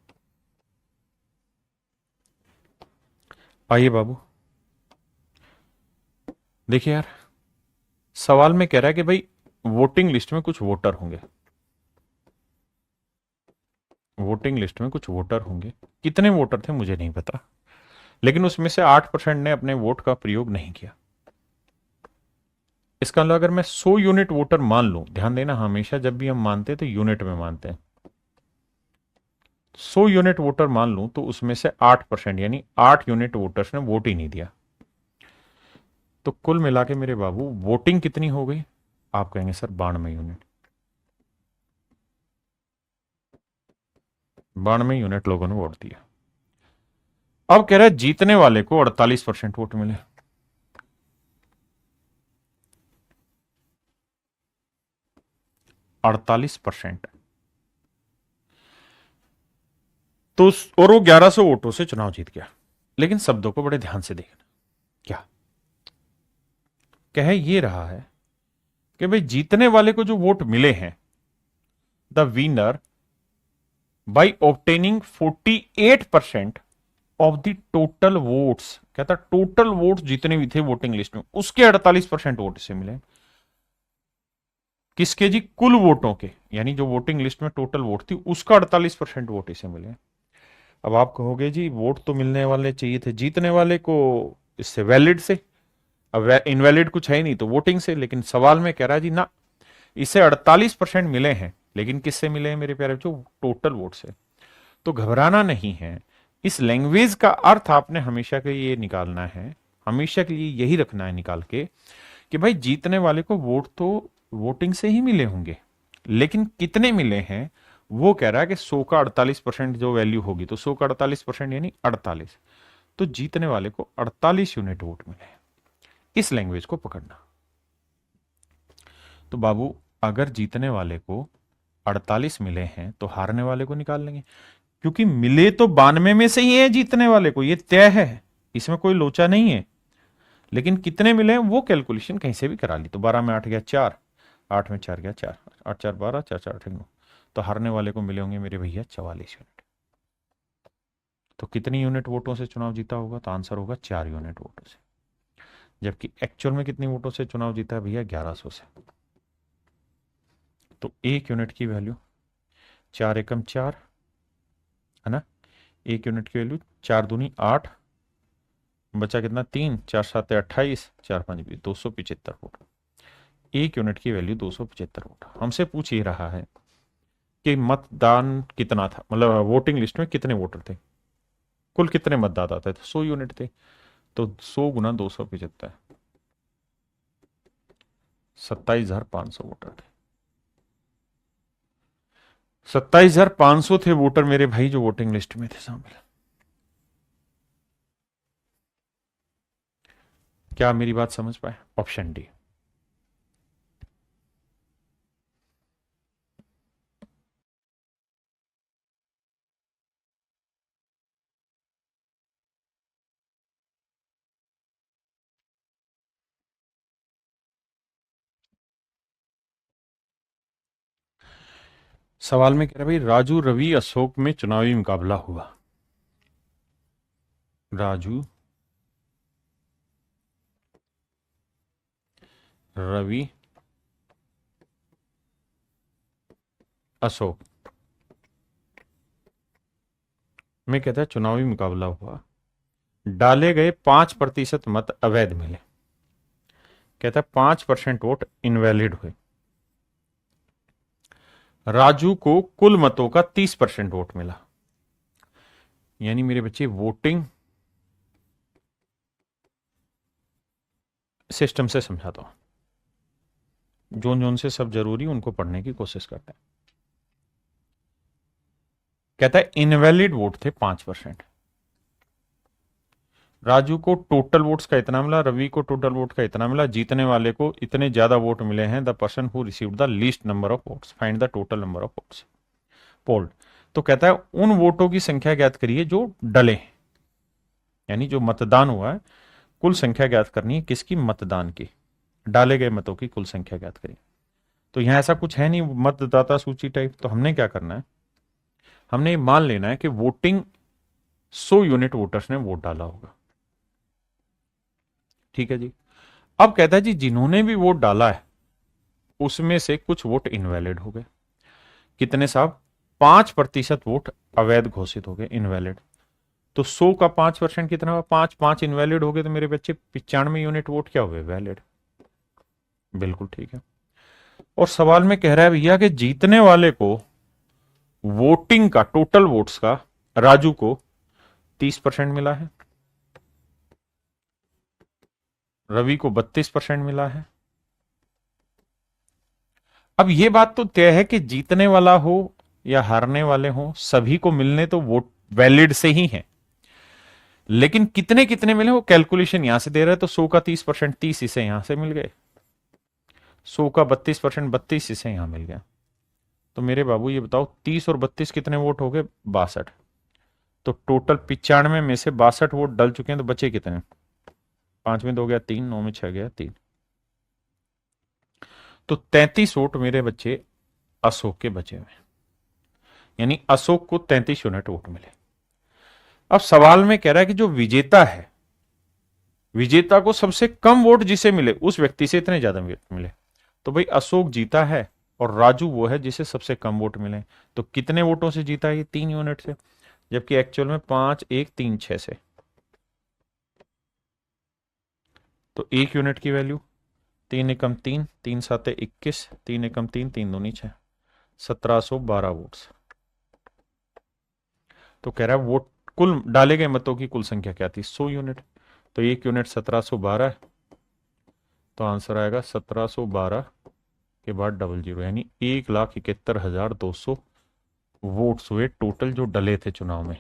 आइए बाबू, देखिए यार, सवाल में कह रहा है कि भाई वोटिंग लिस्ट में कुछ वोटर होंगे, वोटिंग लिस्ट में कुछ वोटर होंगे। कितने वोटर थे मुझे नहीं पता, लेकिन उसमें से 8% ने अपने वोट का प्रयोग नहीं किया। इसका मतलब अगर मैं 100 यूनिट वोटर मान लूं, ध्यान देना हमेशा जब भी हम मानते हैं तो यूनिट में मानते हैं। 100 यूनिट वोटर मान लूं तो उसमें से 8% यानी 8 यूनिट वोटर्स ने वोट ही नहीं दिया। तो कुल मिला के मेरे बाबू वोटिंग कितनी हो गई? आप कहेंगे सर 92 यूनिट। 92 यूनिट लोगों ने वोट दिया। अब कह रहा है जीतने वाले को 48% वोट मिले। 48%। तो और वो 1100 वोटों से चुनाव जीत गया। लेकिन शब्दों को बड़े ध्यान से देखना। क्या कह ये रहा है कि भाई जीतने वाले को जो वोट मिले हैं, the winner by obtaining 48% of the total votes. कहता टोटल वोट्स जितने भी थे वोटिंग लिस्ट में उसके 48% वोट इसे मिले। किसके जी? कुल वोटों के, यानी जो वोटिंग लिस्ट में टोटल वोट थी उसका 48% वोट इसे मिले। अब आप कहोगे जी वोट तो मिलने वाले चाहिए थे जीतने वाले को, इससे वैलिड से। अब इनवैलिड कुछ है ही नहीं तो वोटिंग से। लेकिन सवाल में कह रहा है जी ना, इसे 48% मिले हैं, लेकिन किससे मिले हैं मेरे प्यारे बच्चों? टोटल वोट से। तो घबराना नहीं है। इस लैंग्वेज का अर्थ आपने हमेशा के लिए निकालना है, हमेशा के लिए यही रखना है निकाल के, कि भाई जीतने वाले को वोट तो वोटिंग से ही मिले होंगे, लेकिन कितने मिले हैं? वो कह रहा है कि 100 का 48% जो वैल्यू होगी, तो 100 का 48% यानी 48। तो जीतने वाले को 48 यूनिट वोट मिले। इस लैंग्वेज को पकड़ना। तो बाबू, अगर जीतने वाले को 48 मिले हैं तो हारने वाले को निकाल लेंगे, क्योंकि मिले तो 92 में से ही है जीतने वाले को, ये तय है, इसमें कोई लोचा नहीं है। लेकिन कितने मिले हैं वो कैलकुलेशन कहीं से भी करा ली। तो 12 में 8 गया 4, 8 में 4 गया 4, 8 4 12, 4 4 8 9। तो हारने वाले को मिले होंगे मेरे भैया 44 यूनिट। तो कितनी यूनिट वोटों से चुनाव जीता होगा? तो आंसर होगा 4 यूनिट वोटों से। जबकि एक्चुअल में कितनी वोटों से चुनाव जीता है भैया? 1100 से। तो 1 यूनिट की वैल्यू 4 एकम 4 है ना। 1 यूनिट की वैल्यू 4 दूनी 8, बचा कितना? 3, 4 7 28, 4 5 20, 275 वोट। 1 यूनिट की वैल्यू 275 वोट। हमसे पूछ ही रहा है कि मतदान कितना था, मतलब वोटिंग लिस्ट में कितने वोटर थे, कुल कितने मतदाता थे? तो 100 यूनिट थे। तो 100 गुना 275, 27,500 वोटर थे। 27,500 थे वोटर मेरे भाई जो वोटिंग लिस्ट में थे शामिल। क्या मेरी बात समझ पाए? Option D. सवाल में कह रहा भाई, राजू रवि अशोक में चुनावी मुकाबला हुआ। राजू रवि अशोक में कहता है चुनावी मुकाबला हुआ, डाले गए 5% मत अवैध मिले। कहता है 5% वोट इनवैलिड हुए। राजू को कुल मतों का 30% वोट मिला। यानी मेरे बच्चे वोटिंग सिस्टम से समझाता हूं, जोन जोन से सब जरूरी उनको पढ़ने की कोशिश करते हैं। कहता है इनवैलिड वोट थे 5%। राजू को टोटल वोट्स का इतना मिला, रवि को टोटल वोट का इतना मिला, जीतने वाले को इतने ज्यादा वोट मिले हैं। The person who received the least number of votes, find the total number of votes polled. तो कहता है उन वोटों की संख्या ज्ञात करिए जो डले, यानी जो मतदान हुआ है, कुल संख्या ज्ञात करनी है किसकी? मतदान की। डाले गए मतों की कुल संख्या ज्ञात करिए। तो यहां ऐसा कुछ है नहीं मतदाता सूची टाइप, तो हमने क्या करना है, हमने मान लेना है कि वोटिंग 100 यूनिट वोटर्स ने वोट डाला होगा। ठीक है जी। अब कहता है जी जिन्होंने भी वोट डाला है उसमें से कुछ वोट इनवैलिड हो गए। कितने साहब? 5% वोट अवैध घोषित हो गए, इनवैलिड। तो 100 का 5% कितना हुआ? 5, 5 इनवैलिड हो गए, तो मेरे बच्चे 95 यूनिट वोट क्या हुए? वैलिड। बिल्कुल ठीक है। और सवाल में कह रहा है भैया कि जीतने वाले को वोटिंग का टोटल वोट्स का राजू को 30% मिला है, रवि को 32% मिला है। अब यह बात तो तय है कि जीतने वाला हो या हारने वाले हो, सभी को मिलने तो वोट वैलिड से ही है, लेकिन कितने कितने मिले वो कैलकुलेशन यहां से दे रहा है। तो 100 का 30%, 30 इसे यहां से मिल गए। 100 का 32%, 32 इसे यहां मिल गया। तो मेरे बाबू ये बताओ 30 और 32 कितने वोट हो गए? 62। तो टोटल 95 में से 62 वोट डल चुके हैं, तो बचे कितने? 5 में 2 गया 3, 9 में 6 गया 3। तो 33 वोट मेरे बच्चे अशोक के बचे हुए, यानी अशोक को 33 यूनिट वोट मिले। अब सवाल में कह रहा है कि जो विजेता है, विजेता को सबसे कम वोट जिसे मिले उस व्यक्ति से इतने ज्यादा मिले। तो भाई अशोक जीता है और राजू वो है जिसे सबसे कम वोट मिले। तो कितने वोटों से जीता है? ये 3 यूनिट से, जबकि एक्चुअल में 5, 1, 3, 6 से। तो 1 यूनिट की वैल्यू 3 एकम 3, 3 साते 21, 3 एकम 3, 3 दूनी 6, 1712 वोट्स। तो कह रहा है वोट कुल डाले गए मतों की कुल संख्या क्या थी? 100 यूनिट। तो 1 यूनिट 1712, तो आंसर आएगा 1712 के बाद 00, यानी 1,71,200 वोट्स हुए टोटल जो डले थे चुनाव में।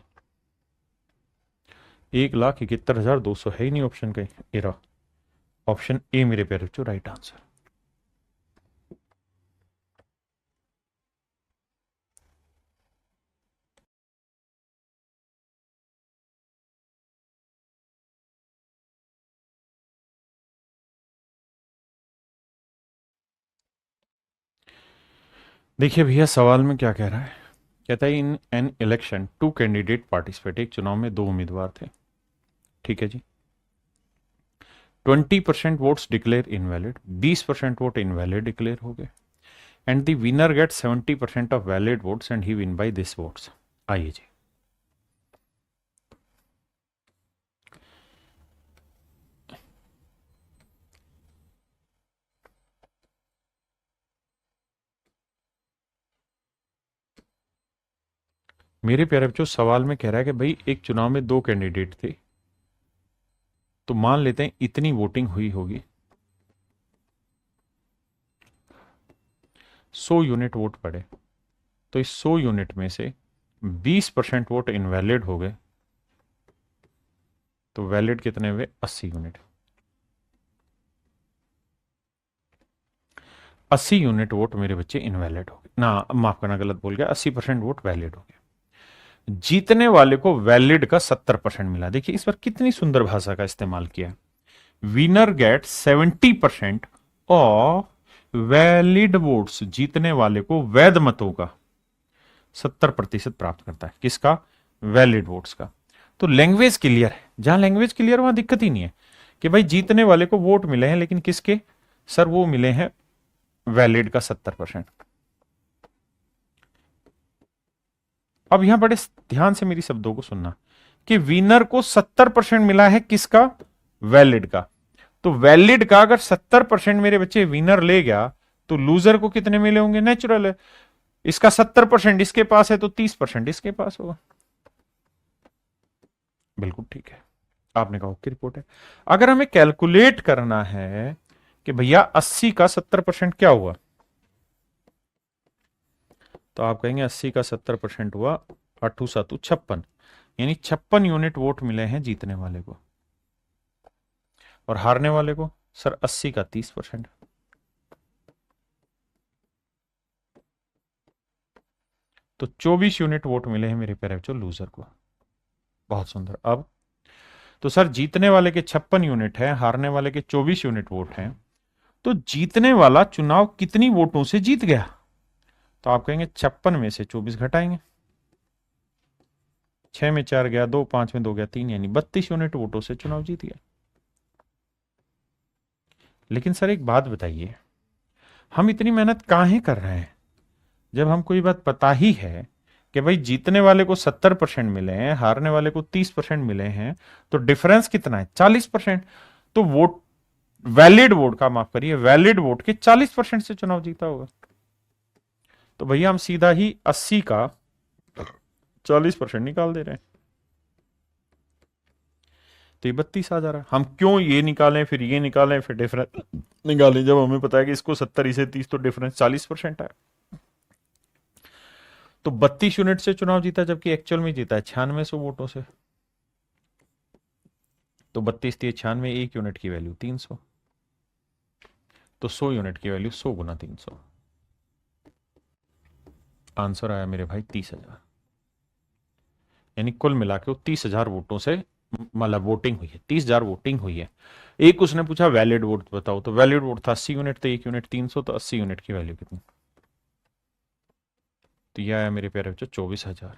1,71,200 है ही नहीं ऑप्शन का, एरा। ऑप्शन ए मेरे प्यारे बच्चों राइट आंसर। देखिए भैया सवाल में क्या कह रहा है, कहता है in an election 2 candidate participate, एक चुनाव में 2 उम्मीदवार थे। ठीक है जी। 20% votes declare invalid, 20% vote invalid declare हो गए, and the winner get 70% of valid votes and he win by this votes. आइए जी। मेरे प्यारे बच्चों सवाल में कह रहा है कि भाई एक चुनाव में 2 कैंडिडेट थे, तो मान लेते हैं इतनी वोटिंग हुई होगी, 100 यूनिट वोट पड़े, तो इस 100 यूनिट में से 20% वोट इनवैलिड हो गए, तो वैलिड कितने हुए? 80 यूनिट। 80 यूनिट वोट मेरे बच्चे इनवैलिड हो गए ना, माफ करना गलत बोल गया, 80% वोट वैलिड हो गए। जीतने वाले को वैलिड का 70% मिला। देखिए इस पर कितनी सुंदर भाषा का इस्तेमाल किया। Winner get 70% of valid votes, जीतने वाले को वैध मतों का 70% प्राप्त करता है। किसका? वैलिड वोट्स का। तो लैंग्वेज क्लियर है, जहां लैंग्वेज क्लियर वहां दिक्कत ही नहीं है कि भाई जीतने वाले को वोट मिले हैं, लेकिन किसके? सर वो मिले हैं वैलिड का 70%। अब यहां बड़े ध्यान से मेरी शब्दों को सुनना कि विनर को 70% मिला है, किसका? वैलिड का। तो वैलिड का अगर 70% मेरे बच्चे विनर ले गया, तो लूजर को कितने मिले होंगे? नेचुरल है, इसका 70% इसके पास है तो 30% इसके पास होगा। बिल्कुल ठीक है, आपने कहा ओके रिपोर्ट है। अगर हमें कैलकुलेट करना है कि भैया 80 का 70% क्या हुआ, तो आप कहेंगे 80 का 70% हुआ 8 7 56, यानी 56 यूनिट वोट मिले हैं जीतने वाले को। और हारने वाले को? सर 80 का 30%, तो 24 यूनिट वोट मिले हैं मेरे प्यारे बच्चों लूजर को। बहुत सुंदर। अब तो सर जीतने वाले के 56 यूनिट है, हारने वाले के 24 यूनिट वोट हैं, तो जीतने वाला चुनाव कितनी वोटों से जीत गया? तो आप कहेंगे 56 में से 24 घटाएंगे, 6 में 4 गया 2, 5 में 2 गया 3, यानी 32 यूनिट वोटों से चुनाव जीत गया। लेकिन सर एक बात बताइए, हम इतनी मेहनत काहे कर रहे हैं जब हमको ये बात पता ही है कि भाई जीतने वाले को 70% मिले हैं, हारने वाले को 30% मिले हैं, तो डिफरेंस कितना है? 40%। तो वोट, वैलिड वोट का, माफ करिए, वैलिड वोट के 40% से चुनाव जीता होगा। तो भैया हम सीधा ही 80 का 40% निकाल दे रहे हैं, तो ये 32 आ जा रहा है। हम क्यों ये निकालें फिर ये निकालें फिर डिफरेंस निकालें, जब हमें पता है कि इसको 70 इसे 30, तो डिफरेंस 40% है। तो 32 यूनिट से चुनाव जीता, जबकि एक्चुअल में जीता है 9600 वोटों से। तो 32 थी 96, 1 यूनिट की वैल्यू 300, तो 100 यूनिट की वैल्यू 100 गुना 300। आंसर आया मेरे भाई 30,000, यानी कुल मिला के 30,000 वोटों से, मतलब वोटिंग हुई है, 30,000 वोटिंग हुई है। एक उसने पूछा वैलिड वोट बताओ, तो वैलिड वोट था 80 यूनिट, तो 1 यूनिट 300, तो 80 यूनिट की वैल्यू कितनी? तो यह आया मेरे प्यारे बच्चों 24,000।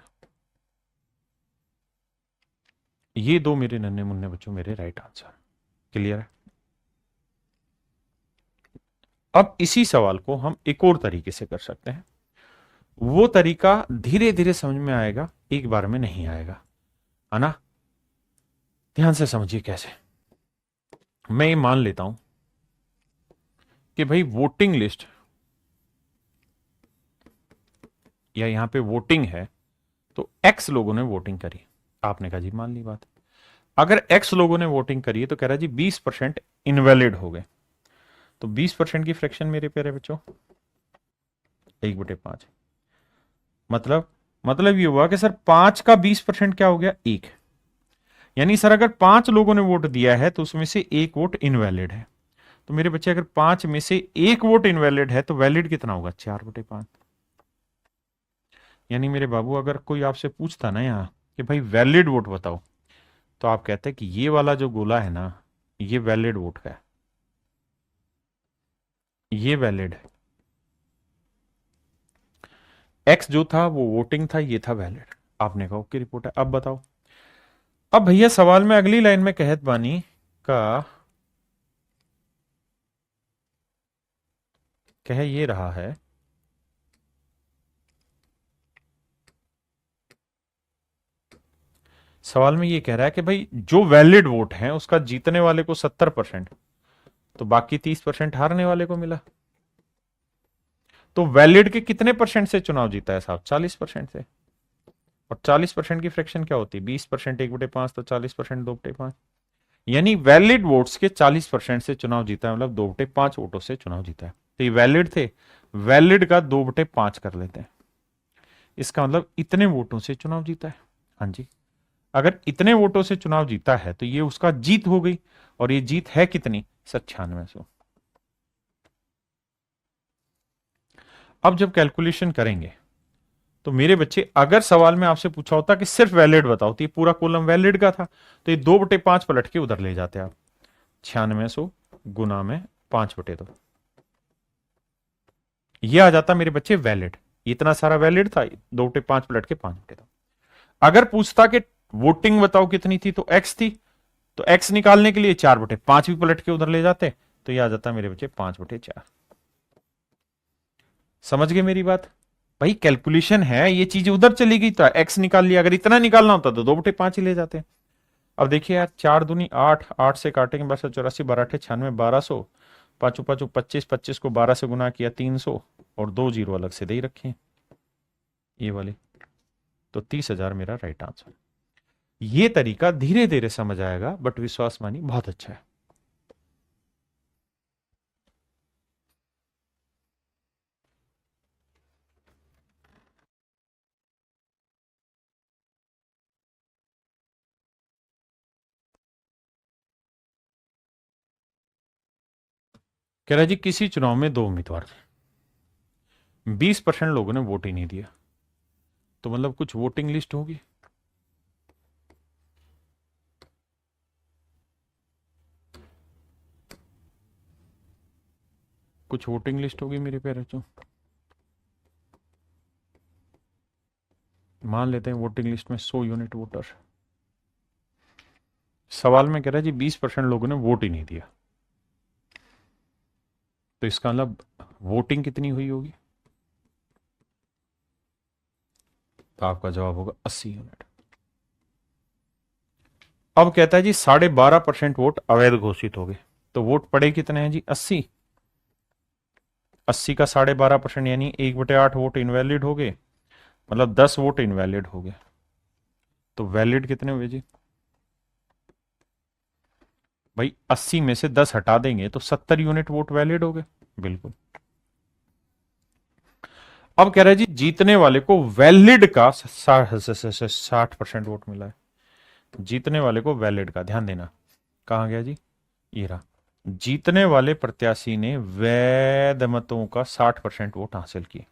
ये दो मेरे नन्हे मुन्ने बच्चों मेरे राइट आंसर। क्लियर है? अब इसी सवाल को हम एक और तरीके से कर सकते हैं। वो तरीका धीरे धीरे समझ में आएगा, एक बार में नहीं आएगा, है ना? ध्यान से समझिए कैसे। मैं ये मान लेता हूं कि भाई वोटिंग लिस्ट, या यहां पे वोटिंग है, तो एक्स लोगों ने वोटिंग करी। आपने कहा जी मान ली बात। अगर एक्स लोगों ने वोटिंग करी है, तो कह रहा है जी 20% इनवैलिड हो गए। तो 20% की फ्रैक्शन मेरे प्यारे बच्चों 1/5। मतलब ये हुआ कि सर 5 का 20% क्या हो गया? 1। यानी सर अगर 5 लोगों ने वोट दिया है, तो उसमें से 1 वोट इनवैलिड है। तो मेरे बच्चे अगर 5 में से 1 वोट इनवैलिड है, तो वैलिड कितना होगा? 4/5। यानी मेरे बाबू अगर कोई आपसे पूछता ना यहाँ कि भाई वैलिड वोट बताओ, तो आप कहते हैं कि ये वाला जो गोला है ना, ये वैलिड वोट का है, ये वैलिड है। एक्स जो था वो वोटिंग था, ये था वैलिड। आपने कहा ओके रिपोर्ट है। अब बताओ। अब भैया सवाल में अगली लाइन में कहत बानी का कह ये रहा है, सवाल में ये कह रहा है कि भाई जो वैलिड वोट है उसका जीतने वाले को 70%, तो बाकी 30% हारने वाले को मिला। तो वैलिड के कितने परसेंट से चुनाव जीता है साहब? 40% से। और 40% की फ्रैक्शन क्या होती है? 20% 1/5, तो 40% 2/5। यानी वैलिड वोट्स के 40% से चुनाव जीता है, मतलब 2/5 वोटों से चुनाव जीता है। तो ये वैलिड थे, वैलिड का 2/5 कर लेते हैं। इसका मतलब इतने वोटों से चुनाव जीता है। हाँ जी, अगर इतने वोटों से चुनाव जीता है तो ये उसका जीत हो गई। और ये जीत है कितनी? 9600। अब जब कैलकुलेशन करेंगे तो मेरे बच्चे, अगर सवाल में आपसे पूछा होता कि सिर्फ वैलिड बताओ, तो ये पूरा कॉलम वैलिड का था, तो ये 2/5 पलट के उधर ले जाते आप। 9600 गुना में 5/2, ये आ जाता मेरे बच्चे वैलिड। इतना सारा वैलिड था, 2/5 पलट के 5/2। अगर पूछता कि वोटिंग बताओ कितनी थी, तो एक्स थी, तो एक्स निकालने के लिए 4/5 भी पलट के उधर ले जाते, तो ये आ जाता मेरे बच्चे 5/4। समझ गए मेरी बात? भाई कैलकुलेशन है, ये चीज उधर चली गई तो एक्स निकाल लिया, अगर इतना निकालना होता तो 2/5 ही ले जाते हैं। अब देखिए यार, 4 दूनी 8, 8 से काटेंगे 1284, 12×8 = 96, 1200, पांचों पांचों 25, 25 को 12 से गुना किया 300, और 2 जीरो अलग से दे ही रखे हैं ये वाले, तो 30,000 मेरा राइट आंसर। ये तरीका धीरे धीरे समझ आएगा, बट विश्वास मानी बहुत अच्छा है। कह रहा जी, किसी चुनाव में 2 उम्मीदवार थे, 20% लोगों ने वोट ही नहीं दिया, तो मतलब कुछ वोटिंग लिस्ट होगी। कुछ वोटिंग लिस्ट होगी मेरे प्यारे बच्चों। मान लेते हैं वोटिंग लिस्ट में 100 यूनिट वोटर। सवाल में कह रहा है जी 20% लोगों ने वोट ही नहीं दिया, तो इसका मतलब वोटिंग कितनी हुई होगी? तो आपका जवाब होगा 80 यूनिट। अब कहता है जी 12.5% वोट अवैध घोषित हो गए, तो वोट पड़े कितने हैं जी? 80। 80 का 12.5% यानी 1/8 वोट इनवैलिड हो गए, मतलब 10 वोट इनवैलिड हो गए, तो वैलिड कितने हुए जी? भाई 80 में से 10 हटा देंगे तो 70 यूनिट वोट वैलिड हो गए, बिल्कुल। अब कह रहा है जी जीतने वाले को वैलिड का 60% वोट मिला है। जीतने वाले को वैलिड का, ध्यान देना, कहा गया जी? ये रहा। जीतने वाले प्रत्याशी ने वैध मतों का 60% वोट हासिल किए,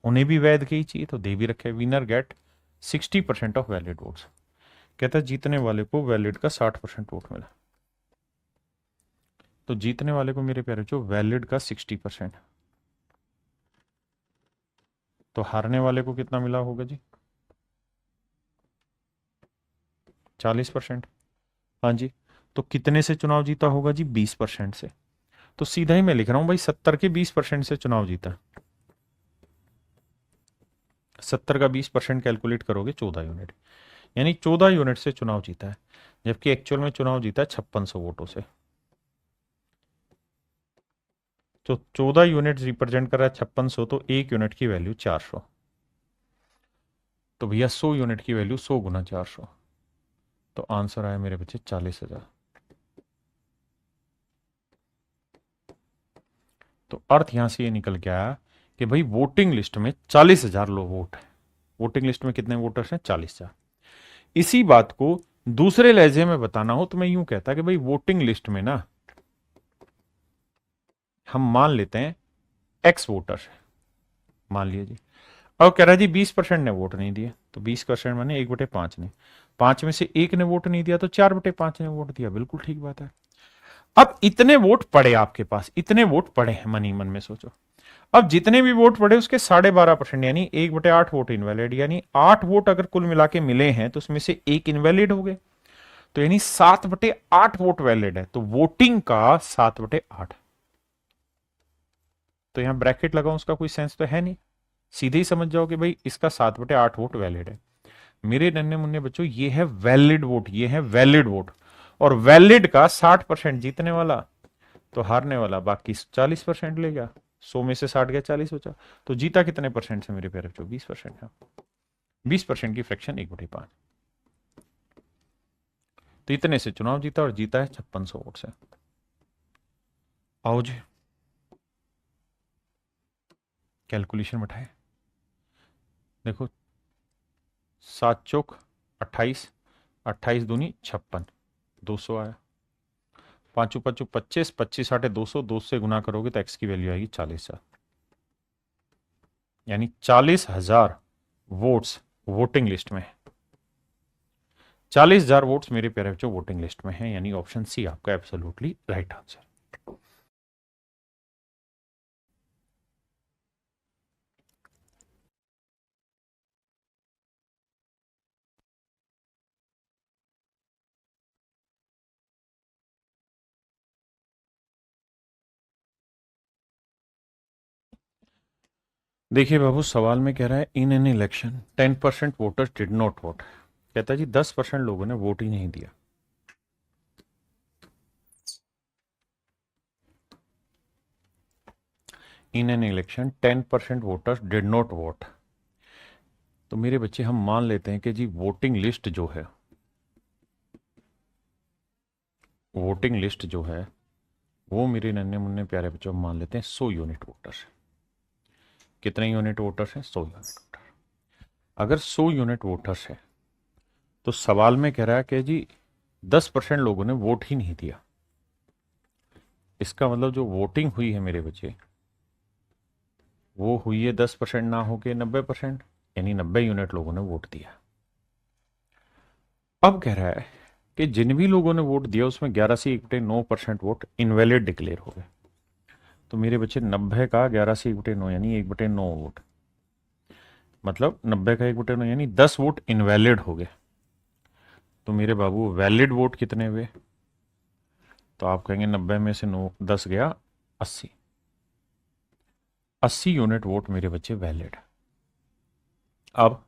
उन्हें भी वैध की चाहिए तो दे भी रखे, winner get 60% of valid votes. कहता है जीतने वाले को वैलिड का 60% वोट मिला, तो जीतने वाले को मेरे प्यारे जो वैलिड का 60%, तो हारने वाले को कितना मिला होगा जी? 40%। हाँ जी, तो कितने से चुनाव जीता होगा जी? 20% से। तो सीधा ही मैं लिख रहा हूं भाई, 70 के 20% से चुनाव जीता। 70 का 20% कैलकुलेट करोगे 14 यूनिट, यानी 14 यूनिट से चुनाव जीता है, जबकि एक्चुअल में चुनाव जीता है 5600 वोटों से। तो 14 यूनिट रिप्रेजेंट कर रहा है 5600, तो 1 यूनिट की वैल्यू 400, तो भैया 100 यूनिट की वैल्यू 100 गुना 400, तो आंसर आया मेरे बच्चे 40,000। तो अर्थ यहां से ये निकल के आया कि भाई वोटिंग लिस्ट में 40,000 लोग वोट है। वोटिंग लिस्ट में कितने वोटर्स हैं? 40,000। इसी बात को दूसरे लहजे में बताना हो तो मैं यूं कहता कि भाई वोटिंग लिस्ट में ना हम मान लेते हैं एक्स वोटर, मान लिया जी। अब कह रहा है जी 20% ने वोट नहीं दिया, तो 20% माने 1/5 ने, 5 में से 1 ने वोट नहीं दिया, तो 4/5 ने वोट दिया, बिल्कुल ठीक बात है। अब इतने वोट पड़े आपके पास, इतने वोट पड़े हैं, मन ही मन में सोचो। अब जितने भी वोट पड़े उसके 12.5% यानी 1/8 वोट इनवैलिड, यानी 8 वोट अगर कुल मिला के मिले हैं तो उसमें से 1 इनवैलिड हो गए, तो यानी 7/8 वोट वैलिड है, तो वोटिंग का 7/8। तो यहां ब्रैकेट लगाऊं उसका कोई सेंस तो है नहीं, सीधे ही समझ जाओ कि भाई इसका 7/8 वोट वैलिड है। मेरे नन्हे मुन्ने बच्चों, ये है वैलिड वोट, ये है वैलिड वोट, और वैलिड का 60% जीतने वाला, तो हारने वाला बाकी 40% ले गया। 100 में से 60 गया, 40 बचा, तो जीता कितने परसेंट से मेरे प्यारे बच्चों? 20% है। 20% की फ्रैक्शन 1/5, तो इतने से चुनाव जीता, और जीता है 5600 वोट से। आओ जी कैलकुलेशन बैठाए, देखो 7 चौक 28, 28 दूनी 56, 200 आया। 5 5 25, 25 8 200, 200 से गुना करोगे तो एक्स की वैल्यू आएगी 40,000। यानी 40,000 वोट्स वोटिंग लिस्ट में है। 40,000 वोट्स मेरे प्यारे बच्चों वोटिंग लिस्ट में है, यानी ऑप्शन सी आपका एब्सोल्युटली राइट आंसर। देखिए बाबू, सवाल में कह रहा है in an election 10% voters did not vote. कहता है जी 10% लोगों ने वोट ही नहीं दिया। इन an election 10% voters did not vote. तो मेरे बच्चे हम मान लेते हैं कि जी वोटिंग लिस्ट जो है, वोटिंग लिस्ट जो है वो मेरे नन्हे मुन्ने प्यारे बच्चों हम मान लेते हैं 100 यूनिट वोटर्स। कितने यूनिट वोटर्स हैं? 100 यूनिट वोटर। अगर 100 यूनिट वोटर्स है तो सवाल में कह रहा है कि जी 10% लोगों ने वोट ही नहीं दिया। इसका मतलब जो वोटिंग हुई है मेरे बच्चे, वो हुई है 10% ना होके 90%, यानी 90 यूनिट लोगों ने वोट दिया। अब कह रहा है कि जिन भी लोगों ने वोट दिया उसमें 11 से 1/9% वोट इनवैलिड डिक्लेयर हो गए। तो मेरे बच्चे 90 का 11 से 1/9 यानी 1/9 वोट, मतलब 90 का 1/9 यानी 10 वोट इनवैलिड हो गए। तो मेरे बाबू वैलिड वोट कितने हुए? तो आप कहेंगे 90 में से 9 10 गया 80। 80 यूनिट वोट मेरे बच्चे वैलिड। अब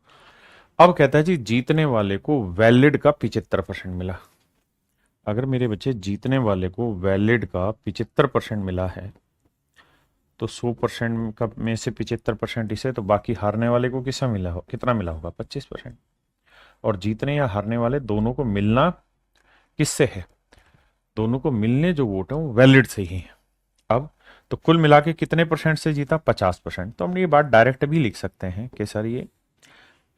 अब कहता है जी जीतने वाले को वैलिड का 75% मिला। अगर मेरे बच्चे जीतने वाले को वैलिड का 75% मिला है तो 100% का में से 75% इसे, तो बाकी हारने वाले को कितना मिला हो, कितना मिला होगा? 25%। और जीतने या हारने वाले दोनों को मिलना किससे है? दोनों को मिलने जो वोट है वो वैलिड से ही है। अब तो कुल मिला के कितने परसेंट से जीता? 50%। तो हम ये बात डायरेक्ट भी लिख सकते हैं कि सर ये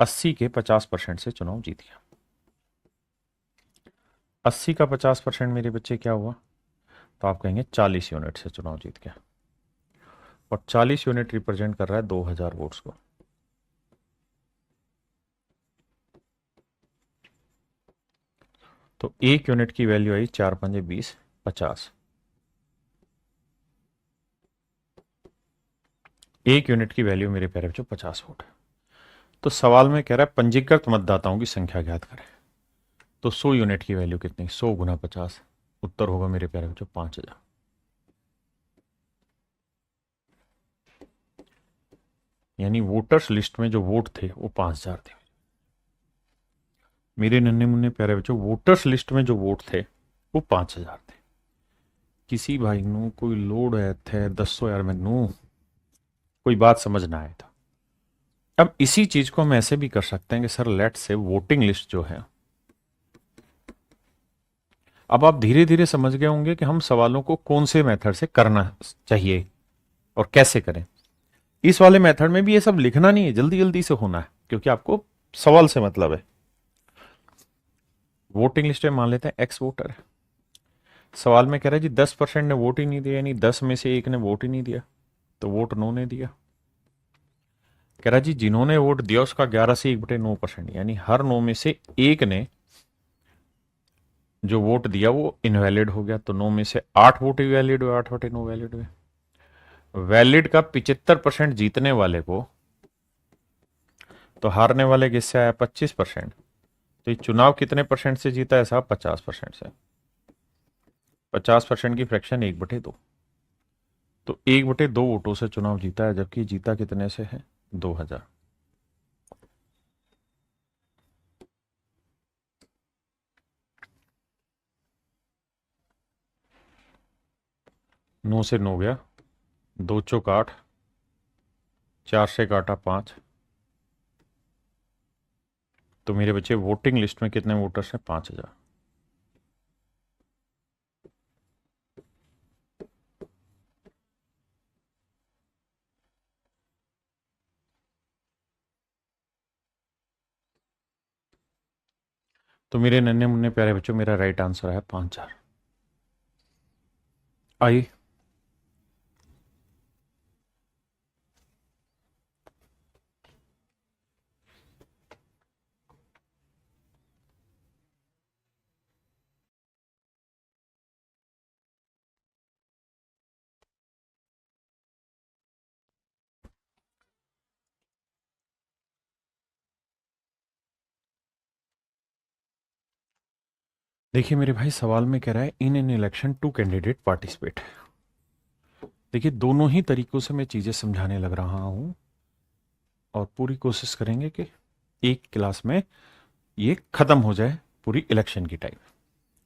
80 के 50% से चुनाव जीत गया। 80 का 50% मेरे बच्चे क्या हुआ? तो आप कहेंगे 40 यूनिट से चुनाव जीत गया। और 40 यूनिट रिप्रेजेंट कर रहा है 2000 वोट्स को। तो एक यूनिट की वैल्यू आई 4×5 = 20, 50। एक यूनिट की वैल्यू मेरे प्यारे बच्चों 50 वोट है। तो सवाल में कह रहा है पंजीकृत मतदाताओं की संख्या ज्ञात करें। तो 100 यूनिट की वैल्यू कितनी? 100 गुना 50। उत्तर होगा मेरे प्यारे बच्चों 5000। यानी वोटर्स लिस्ट में जो वोट थे वो 5000 थे। मेरे नन्हे मुन्ने प्यारे बच्चों वोटर्स लिस्ट में जो वोट थे वो 5000 थे। किसी भाई नू कोई लोड है थे 10,000 में नू कोई बात समझ ना आए था। अब इसी चीज को हम ऐसे भी कर सकते हैं कि सर लेट से वोटिंग लिस्ट जो है, अब आप धीरे धीरे समझ गए होंगे कि हम सवालों को कौन से मेथड से करना चाहिए और कैसे करें। इस वाले मेथड में भी ये सब लिखना नहीं है, जल्दी जल्दी से होना है, क्योंकि आपको सवाल से मतलब है। वोटिंग लिस्ट में मान लेते हैं एक्स वोटर है। सवाल में कह रहा है जी 10% ने वोट ही नहीं दिया, यानी 10 में से एक ने वोट ही नहीं दिया, तो वोट नो ने दिया। कह रहा है जी जिन्होंने वोट दिया उसका 11 से 1/9%, यानी हर 9 में से एक ने जो वोट दिया वो इनवैलिड हो गया। तो 9 में से 8 वोट ही वैलिड हुए, 8/9 वैलिड हुए। वैलिड का 75% जीतने वाले को, तो हारने वाले किससे आया? 25%। तो ये चुनाव कितने परसेंट से जीता है साहब? 50% से। 50% की फ्रैक्शन 1/2। तो 1/2 वोटों से चुनाव जीता है, जबकि जीता कितने से है? 2000। 9 से 9 गया, 2 चौक 8, 4 से काटा 5। तो मेरे बच्चे वोटिंग लिस्ट में कितने वोटर्स हैं? 5000। तो मेरे नन्हे मुन्ने प्यारे बच्चों मेरा राइट आंसर है 5000। आइए देखिए मेरे भाई, सवाल में कह रहा है in an election two candidate participate. देखिए दोनों ही तरीकों से मैं चीजें समझाने लग रहा हूं और पूरी कोशिश करेंगे कि एक क्लास में ये खत्म हो जाए पूरी इलेक्शन की टाइम।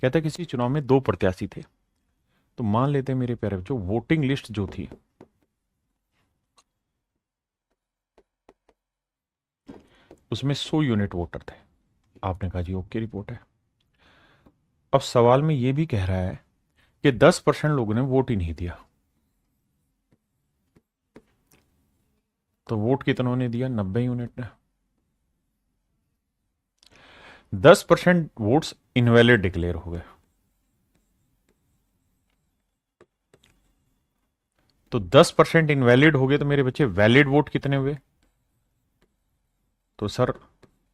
कहता है किसी चुनाव में दो प्रत्याशी थे, तो मान लेते हैं मेरे प्यारे बच्चों वोटिंग लिस्ट जो थी उसमें 100 यूनिट वोटर थे। आपने कहा जी ओके, रिपोर्ट है। अब सवाल में यह भी कह रहा है कि 10% लोगों ने वोट ही नहीं दिया, तो वोट कितनों ने दिया? 90 यूनिट ने। 10% वोट्स इनवैलिड डिक्लेयर हो गए, तो 10% इनवैलिड हो गए, तो मेरे बच्चे वैलिड वोट कितने हुए? तो सर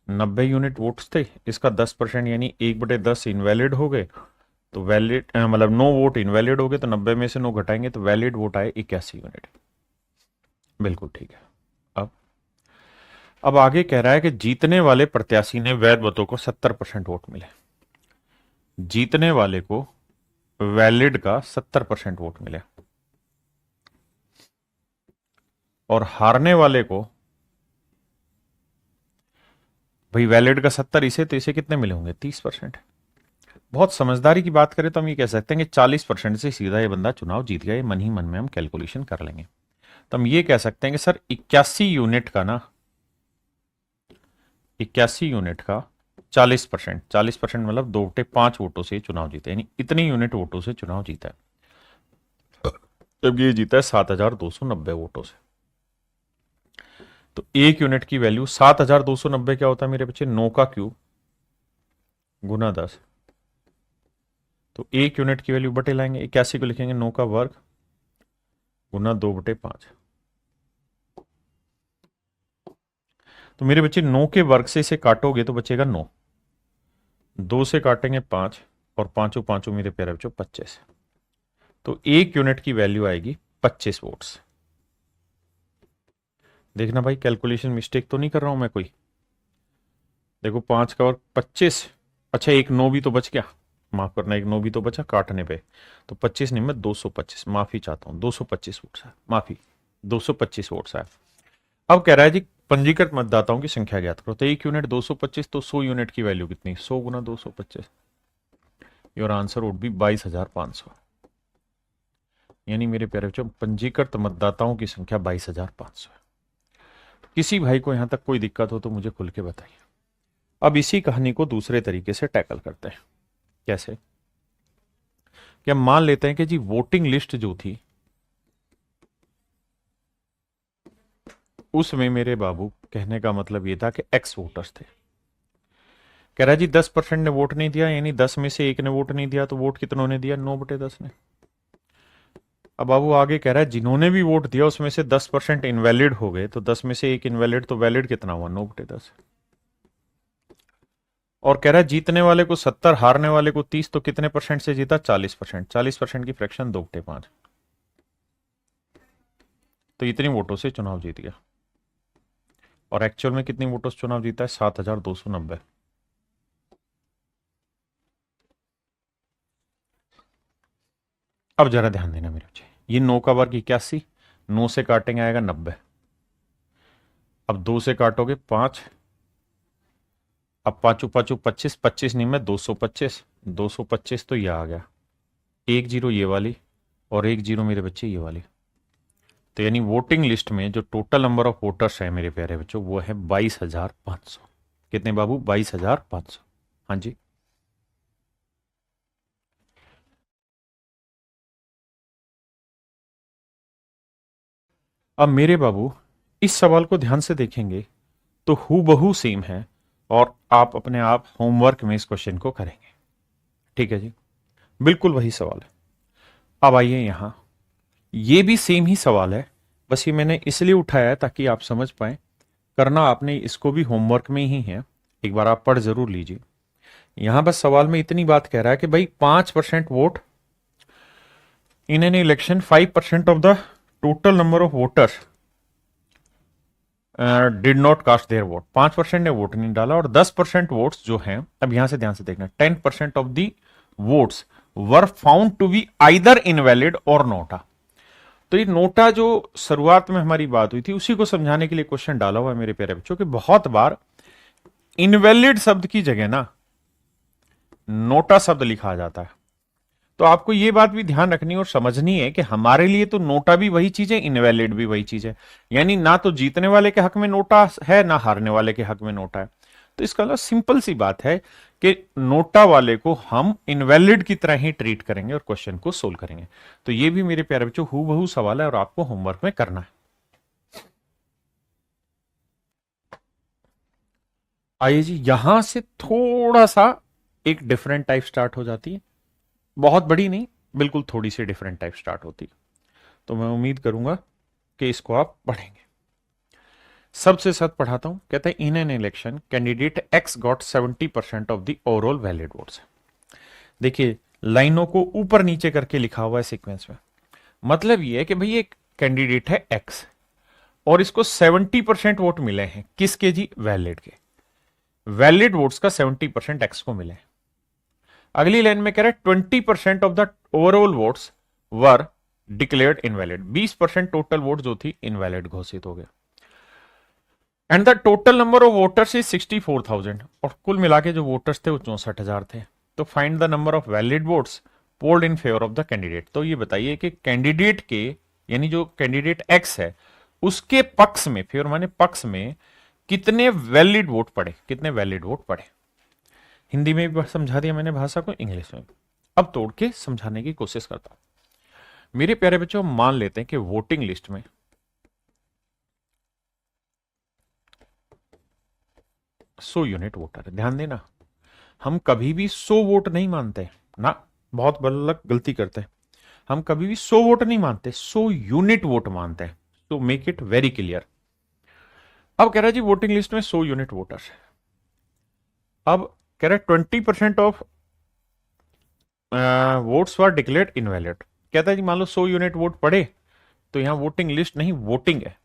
90 यूनिट वोट्स थे, इसका 10% यानी 1/10 इनवैलिड हो गए, तो वैलिड मतलब नो वोट इनवैलिड हो गए, तो 90 में से 9 घटाएंगे तो वैलिड वोट आए 81 यूनिट। बिल्कुल ठीक है। अब अब आगे कह रहा है कि जीतने वाले प्रत्याशी ने वैध मतों को 70% वोट मिले। जीतने वाले को वैलिड का 70% वोट मिले और हारने वाले को भाई वैलिड का 70, इसे तो इसे कितने मिले होंगे? 30%। बहुत समझदारी की बात करें तो हम ये कह सकते हैं कि 40% से सीधा ये बंदा चुनाव जीत गया। ये मन ही मन में हम कैलकुलेशन कर लेंगे, तो हम ये कह सकते हैं कि सर 81 यूनिट का ना, 81 यूनिट का 40%, 40% मतलब 2/5 वोटों से चुनाव जीता, यानी इतनी यूनिट वोटों से चुनाव जीता है। जब ये जीता है 7,290 वोटों से, तो एक यूनिट की वैल्यू 7,290 क्या होता है मेरे बच्चे? 9 का क्यूब गुना 10। तो एक यूनिट की वैल्यू बटे लाएंगे, 81 को लिखेंगे 9 का वर्ग गुना 2/5। तो मेरे बच्चे 9 के वर्ग से इसे काटोगे तो बचेगा 9, 2 से काटेंगे 5 और पांचों पांचों मेरे प्यारे बच्चों 25। तो एक यूनिट की वैल्यू आएगी 25 वोट्स। देखना भाई कैलकुलेशन मिस्टेक तो नहीं कर रहा हूं मैं कोई। देखो 5 का वर्ग 25, अच्छा एक 9 भी तो बच गया, माफ करना, एक 9 भी तो बचा काटने पे, तो 25 नहीं, मैं 225, माफी चाहता हूं, 225 वोट्स है, माफी 225 वोट्स है। अब कह रहा है जी पंजीकृत मतदाताओं की संख्या ज्ञात करो, तो एक यूनिट 225, तो 100 यूनिट की वैल्यू कितनी? 100 गुना 225। Your answer would be 22,500। यानी मेरे प्यारे बच्चों पंजीकृत मतदाताओं की संख्या 22,500 है। किसी भाई को यहां तक कोई दिक्कत हो तो मुझे खुल के बताइए। अब इसी कहानी को दूसरे तरीके से टैकल करते हैं। कैसे? कि हम मान लेते हैं कि जी वोटिंग लिस्ट जो थी उसमें मेरे बाबू, कहने का मतलब ये था कि एक्स वोटर्स थे। कह रहा है जी 10% ने वोट नहीं दिया, यानी 10 में से एक ने वोट नहीं दिया, तो वोट कितनों ने दिया? 9/10 ने। अब बाबू आगे कह रहा है जिन्होंने भी वोट दिया उसमें से 10% इनवैलिड हो गए, तो 10 में से एक इनवैलिड, तो वैलिड कितना हुआ? 9/10। और कह रहा है जीतने वाले को 70, हारने वाले को 30, तो कितने परसेंट से जीता? 40%। 40% की फ्रैक्शन 2/5, तो इतनी वोटों से चुनाव जीत गया। और एक्चुअल में कितनी वोटों से चुनाव जीता है? 7,290। अब जरा ध्यान देना मेरे बच्चे, ये 9 का वर्ग 81, 9 से काटेंगे आएगा 90, अब 2 से काटोगे 5, अब पांचों पांचों 25, 25 नहीं में 225, 225 तो ये आ गया, एक जीरो ये वाली और एक जीरो मेरे बच्चे ये वाली। तो यानी वोटिंग लिस्ट में जो टोटल नंबर ऑफ वोटर्स है मेरे प्यारे बच्चों वो है 22,500। कितने बाबू? 22,500। हाँ जी। अब मेरे बाबू इस सवाल को ध्यान से देखेंगे तो हूबहू सेम है, और आप अपने आप होमवर्क में इस क्वेश्चन को करेंगे। ठीक है जी, बिल्कुल वही सवाल है। अब आइए यहां, ये भी सेम ही सवाल है, बस ये मैंने इसलिए उठाया है ताकि आप समझ पाए। करना आपने इसको भी होमवर्क में ही है, एक बार आप पढ़ जरूर लीजिए। यहां बस सवाल में इतनी बात कह रहा है कि भाई 5% vote in an election, 5% of the total number of voters did not cast their vote. 5% ने वोट नहीं डाला, और 10% वोट्स जो हैं, अब यहां से ध्यान से देखना, 10% of the votes were found to be either invalid और नोटा। तो ये नोटा जो शुरुआत में हमारी बात हुई थी उसी को समझाने के लिए क्वेश्चन डाला हुआ है मेरे प्यारे बच्चों कि बहुत बार इनवैलिड शब्द की जगह ना नोटा शब्द लिखा जाता है। तो आपको यह बात भी ध्यान रखनी और समझनी है कि हमारे लिए तो नोटा भी वही चीज है, इनवैलिड भी वही चीज है। यानी ना तो जीतने वाले के हक में नोटा है ना हारने वाले के हक में नोटा है। तो इसका मतलब सिंपल सी बात है कि नोटा वाले को हम इनवैलिड की तरह ही ट्रीट करेंगे और क्वेश्चन को सोल्व करेंगे। तो ये भी मेरे प्यारे बच्चों हूबहू सवाल है और आपको होमवर्क में करना है। आइए जी, यहां से थोड़ा सा एक डिफरेंट टाइप स्टार्ट हो जाती है, बहुत बड़ी नहीं, बिल्कुल थोड़ी सी डिफरेंट टाइप स्टार्ट होती है। तो मैं उम्मीद करूंगा कि इसको आप पढ़ेंगे। सबसे साथ पढ़ाता हूं। कहते हैं इन an election candidate x got 70% of the overall valid votes. देखिए लाइनों को ऊपर नीचे करके लिखा हुआ है सीक्वेंस में। मतलब ये है कि भाई एक कैंडिडेट है एक्स और इसको 70% वोट मिले हैं। किसके जी? वैलिड के। वैलिड वोट्स का 70% एक्स को मिले। अगली लाइन में कह रहा है 20% of the overall votes were declared invalid. 20% total vote जो थी इनवैलिड घोषित हो गया। And the total number of voters is 64,000। और कुल मिला के जो वोटर्स थे वो 64,000 थे। तो find the number of valid votes polled in favour of the candidate. तो ये बताइए कि कैंडिडेट के, यानी जो कैंडिडेट एक्स है उसके पक्ष में, फेवर माने पक्ष में, कितने वैलिड वोट पड़े, कितने वैलिड वोट पड़े। हिंदी में भी समझा दिया मैंने भाषा को, इंग्लिश में। अब तोड़ के समझाने की कोशिश करता हूं। मेरे प्यारे बच्चों, मान लेते हैं कि वोटिंग लिस्ट में 100 यूनिट वोटर है। ध्यान देना, हम कभी भी 100 वोट नहीं मानते ना, बहुत बल्लक गलती करते हैं। हम कभी भी 100 वोट नहीं मानते, 100 यूनिट वोट मानते हैं। तो मेक इट वेरी क्लियर। अब कह रहा है जी वोटिंग लिस्ट में 100 यूनिट वोटर्स है। अब कह रहा है 20% of votes were declared invalid. कहता है जी मान लो 100 यूनिट वोट पड़े, तो यहां वोटिंग लिस्ट नहीं वोटिंग है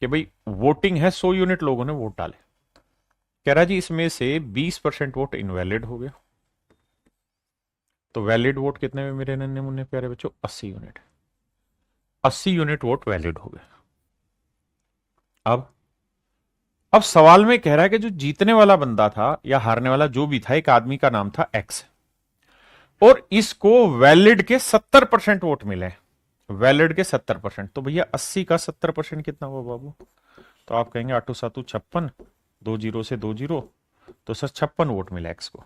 कि भाई वोटिंग है, 100 यूनिट लोगों ने वोट डाले। कह रहा जी इसमें से 20% वोट इनवैलिड हो गया। तो वैलिड वोट कितने में मेरे नन्हे मुन्ने प्यारे बच्चों? 80 यूनिट। 80 यूनिट वोट वैलिड हो गए। अब सवाल में कह रहा है कि जो जीतने वाला बंदा था या हारने वाला जो भी था, एक आदमी का नाम था एक्स, और इसको वैलिड के 70% वोट मिले। वैलिड के 70%, तो भैया 80 का 70% कितना हुआ बाबू? तो आप कहेंगे आटू सातू 56, 2 जीरो से 2 जीरो, तो सर 56 वोट मिला एक्स को।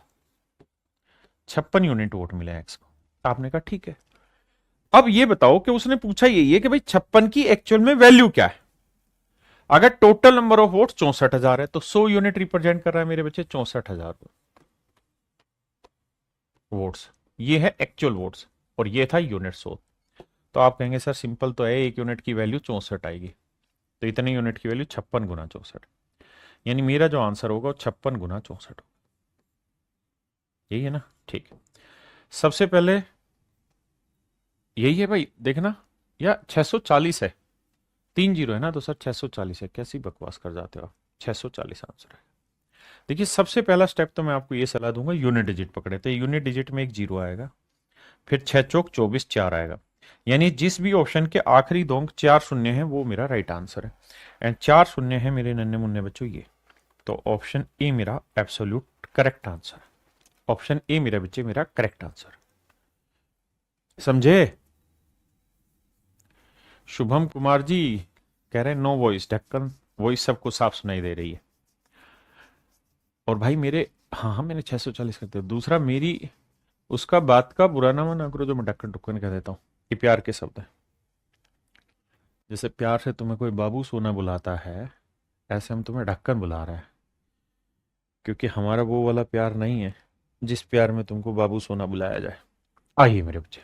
56 यूनिट वोट मिला एक्स को। आपने कहा ठीक है। अब ये बताओ कि उसने पूछा यही है कि भाई 56 की एक्चुअल में वैल्यू क्या है। अगर टोटल नंबर ऑफ वोट 64,000 है तो 100 यूनिट रिप्रेजेंट कर रहा है मेरे बच्चे 64,000 वोट्स। ये है एक्चुअल वोट्स और ये था यूनिट 100। तो आप कहेंगे सर सिंपल तो है, एक यूनिट की वैल्यू 64 आएगी, तो इतने यूनिट की वैल्यू 56 गुना 64, यानी मेरा जो आंसर होगा वो 56 गुना 64। यही है ना? ठीक है। सबसे पहले यही है भाई, देखना, या 640 है, 3 जीरो है ना, तो सर 640 है। कैसी बकवास कर जाते हो आप? 640 आंसर है। देखिए सबसे पहला स्टेप तो मैं आपको ये सलाह दूंगा, यूनिट डिजिट पकड़े। तो यूनिट डिजिट में एक जीरो आएगा, फिर 6 चौक 24, 4 आएगा। यानी जिस भी ऑप्शन के आखिरी दो अंक 4 शून्य है वो मेरा राइट आंसर है। एंड 4 शून्य है मेरे नन्हे मुन्ने बच्चों ये। तो ऑप्शन ए मेरा absolute correct answer. Option A मेरा बच्चे मेरा करेक्ट आंसर। समझे? शुभम कुमार जी कह रहे हैं नो वॉइस, ढक्कन वॉइस सबको साफ सुनाई दे रही है। और भाई मेरे, हाँ हाँ मैंने 640 कर दिया। दूसरा, मेरी उसका बात का बुरा ना मना करो जो मैं ढक्कन टुक्कन कह देता हूँ, ये प्यार के शब्द है। जैसे प्यार से तुम्हें कोई बाबू सोना बुलाता है, ऐसे हम तुम्हें ढक्कन बुला रहे हैं, क्योंकि हमारा वो वाला प्यार नहीं है जिस प्यार में तुमको बाबू सोना बुलाया जाए। आइए मेरे बच्चे,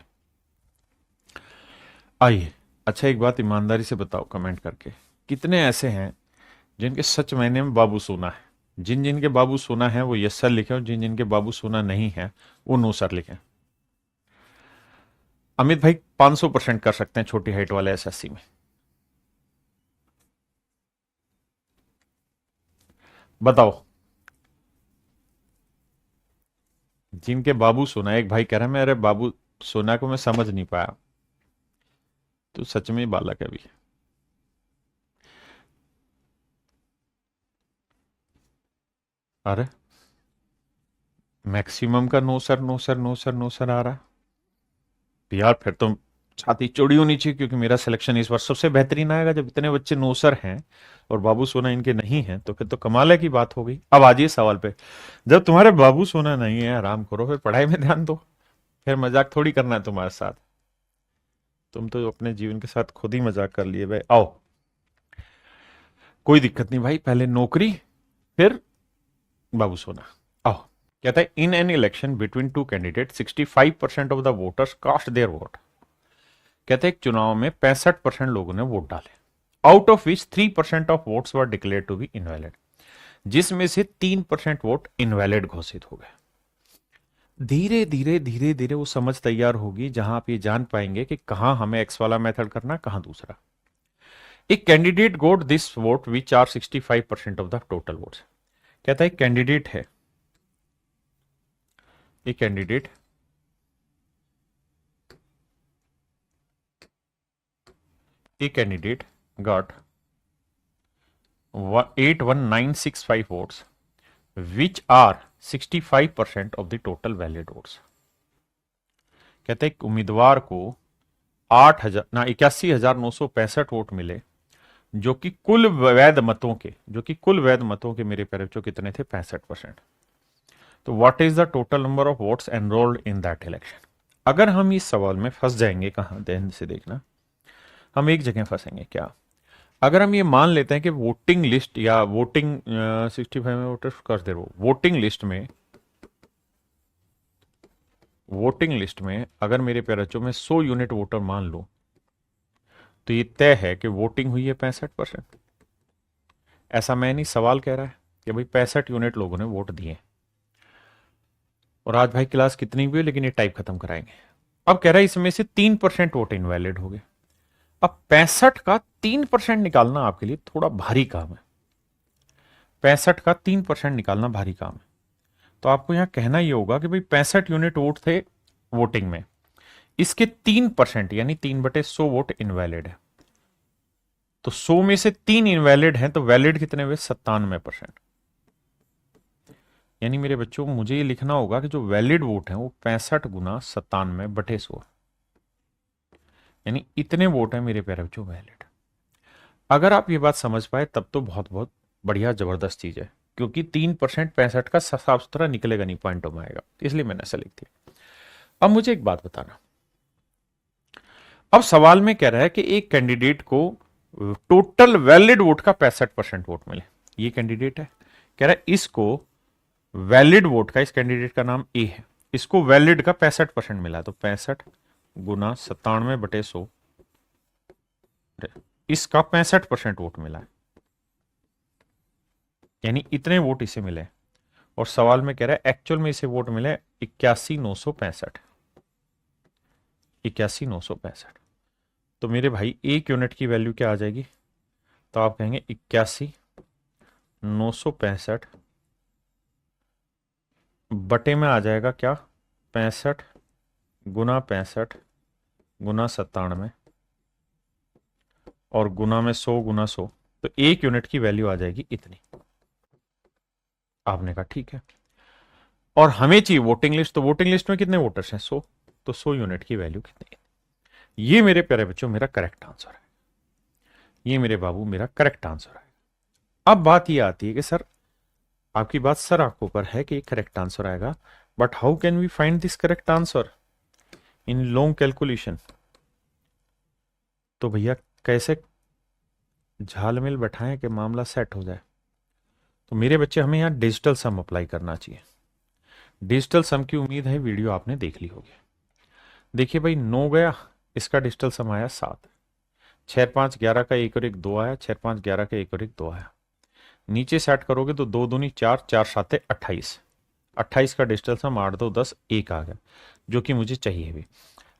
आइए। अच्छा एक बात ईमानदारी से बताओ कमेंट करके, कितने ऐसे हैं जिनके सच मायने में बाबू सोना है? जिन जिनके बाबू सोना है वो यस सर लिखे, और जिन जिनके बाबू सोना नहीं है वो नो सर लिखे। अमित भाई 500% कर सकते हैं छोटी हाइट वाले एसएससी में। बताओ। जिनके बाबू सोना, एक भाई कह रहा है मेरे बाबू सोना को मैं समझ नहीं पाया, तो सच में ही बालक है अभी। अरे मैक्सिमम का no sir no sir no sir no sir आ रहा है। तो यार फिर तो छाती चौड़ी होनी चाहिए, क्योंकि मेरा सिलेक्शन इस बार सबसे बेहतरीन आएगा जब इतने बच्चे नो सर हैं और बाबू सोना इनके नहीं है, तो फिर तो कमाल है की बात हो गई। अब आ जाइए सवाल पे। जब तुम्हारे बाबू सोना नहीं है, आराम करो, फिर पढ़ाई में ध्यान दो। फिर मजाक थोड़ी करना है तुम्हारे साथ। तुम तो अपने जीवन के साथ खुद ही मजाक कर लिए भाई। आओ, कोई दिक्कत नहीं भाई, पहले नौकरी फिर बाबू सोना। आओ। कहता है in an election between two candidate 65% of the voters cast their vote. कहते हैं एक चुनाव में 65% लोगों ने वोट डाले, out of which 3% of votes were declared to be invalid, जिसमें से 3% वोट इनवैलिड घोषित हो गए। धीरे धीरे धीरे धीरे वो समझ तैयार होगी, जहां आप ये जान पाएंगे कि कहां हमें एक्स वाला मेथड करना, कहां दूसरा। एक candidate got this vote which are 65% of the total votes. कहता है कैंडिडेट है, एक candidate got 81965 votes which are 65% of the total valid votes। कहते हैं उम्मीदवार को 81,965 वोट मिले, जो कि कुल वैध मतों के मेरे प्यारे बच्चों कितने थे, 65%। तो what is the total number of votes enrolled in that election. अगर हम इस सवाल में फंस जाएंगे, कहां ध्यान से देखना, हम एक जगह फंसेंगे क्या। अगर हम ये मान लेते हैं कि वोटिंग लिस्ट या वोटिंग 65 में वोटर्स कर दे, वोटिंग लिस्ट में अगर मेरे प्यारे बच्चों में 100 यूनिट वोटर मान लो, तो ये तय है कि वोटिंग हुई है 65%। ऐसा मैं नहीं, सवाल कह रहा है कि भाई 65 यूनिट लोगों ने वोट दिए। और आज भाई क्लास कितनी भी हो, लेकिन ये टाइप खत्म कराएंगे। अब कह रहा है इसमें से 3% वोट इनवैलिड हो गए। अब 65 का 3% निकालना आपके लिए थोड़ा भारी काम है। 65 का 3% निकालना भारी काम है। तो आपको यहां कहना यह होगा कि भाई 65 यूनिट वोट थे वोटिंग में, इसके 3% यानी 3/100 वोट इनवैलिड है। तो 100 में से 3 इनवैलिड हैं, तो वैलिड कितने हुए, 97%। यानी मेरे बच्चों मुझे ये लिखना होगा कि जो वैलिड वोट है वो 65 गुना 97/100, यानी इतने वोट है मेरे प्यारे बच्चों वैलिड। अगर आप ये बात समझ पाए तब तो बहुत बहुत बढ़िया जबरदस्त चीज है, क्योंकि 3% 65 का साफ सुथरा निकलेगा नहीं, पॉइंटों में आएगा, इसलिए मैंने ऐसा लिख दिया। अब मुझे एक बात बताना, अब सवाल में कह रहा है कि एक कैंडिडेट को टोटल वैलिड वोट का 65% वोट मिले। ये कैंडिडेट है, कह रहा है इसको वैलिड वोट का, इस कैंडिडेट का नाम ए है, इसको वैलिड का 65% मिला, तो 65 गुना 97/100, इसका 65% वोट मिला है, यानी इतने वोट इसे मिले। और सवाल में कह रहा है एक्चुअल में इसे वोट मिले 81,965, 81,965। तो मेरे भाई एक यूनिट की वैल्यू क्या आ जाएगी, तो आप कहेंगे 81,965 बटे में आ जाएगा क्या, 65 गुना 65 गुना 97 और गुना में 100 गुना 100, तो एक यूनिट की वैल्यू आ जाएगी इतनी। आपने कहा ठीक है, और हमें चाहिए वोटिंग लिस्ट, तो वोटिंग लिस्ट में कितने वोटर्स हैं, 100, तो 100 यूनिट की वैल्यू कितनी है। ये मेरे प्यारे बच्चों मेरा करेक्ट आंसर है, ये मेरे बाबू मेरा करेक्ट आंसर है। अब बात ये आती है कि सर, आपकी बात सर आंखों पर है कि ये करेक्ट आंसर आएगा, but how can we find this correct answer in long calculation. तो भैया कैसे झालमेल बैठाएं कि मामला सेट हो जाए। तो मेरे बच्चे हमें यहां डिजिटल सम अप्लाई करना चाहिए। डिजिटल सम की उम्मीद है वीडियो आपने देख ली होगी। देखिए भाई 9 गया, इसका डिजिटल सम आया 7, 6 5 11 का 1 और 1 2 आया, 6 5 11 का 1 और 1 2 आया। नीचे सेट करोगे तो 2 दूनी 4, 4 7 28, 28 का डिजिटल सम 8 2 10 1 आ गया, जो कि मुझे चाहिए भी।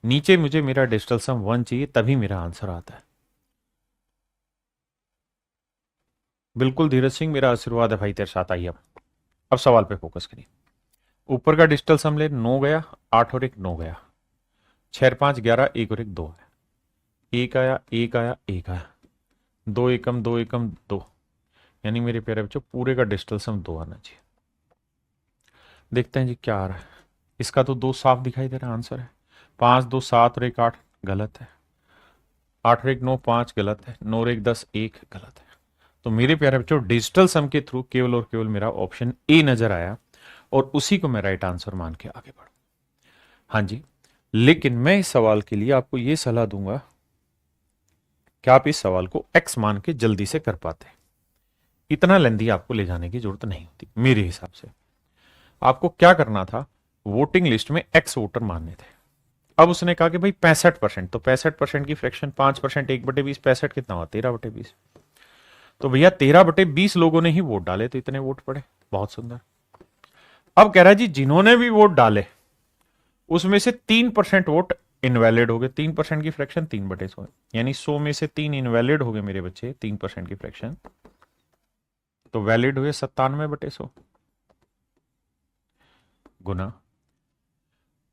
नीचे मुझे मेरा डिजिटल सम 1 चाहिए, तभी मेरा आंसर आता है। बिल्कुल धीरज सिंह, मेरा आशीर्वाद है भाई तेरे साथ। आइए अब सवाल पे फोकस करिए। ऊपर का डिजिटल सम ले, 9 गया, 8 और 1 9 गया, 6 और 5 11, 1 और 1 2 है, एक आया, एक आया, एक आया, 2 एकम 2 एकम 2, यानी मेरे प्यारे बच्चों पूरे का डिजिटल सम 2 आना चाहिए। देखते हैं जी क्या आ रहा है। इसका तो 2 साफ दिखाई दे रहा है, आंसर है 5 2 7 और 1 8, गलत है। 8 और 1 9 5, गलत है। 9 और 1 10, 1, गलत है। तो मेरे प्यारे बच्चों डिजिटल सम के थ्रू केवल और केवल मेरा ऑप्शन ए नजर आया और उसी को मैं राइट आंसर मान के आगे बढ़ू। हाँ जी, लेकिन मैं इस सवाल के लिए आपको यह सलाह दूंगा कि आप इस सवाल को एक्स मान के जल्दी से कर पाते। इतना लेंदी आपको ले जाने की जरूरत नहीं होती मेरे हिसाब से। आपको क्या करना था, वोटिंग लिस्ट में एक्स वोटर मानने थे। अब उसने कहा कि भाई 65%, तो 65% की फ्रैक्शन 5%, 1/20, 65 कितना हुआ, 13/20। तो भैया 13/20 लोगों ने ही वोट डाले, तो इतने वोट पड़े। बहुत सुंदर। अब कह रहा है जी जिन्होंने भी वोट डाले उसमें से 3% वोट इनवैलिड हो गए। 3% की फ्रैक्शन 3/100, यानी 100 में से 3 इनवैलिड हो गए मेरे बच्चे, 3% की फ्रैक्शन, तो वैलिड हुए 97/100 गुना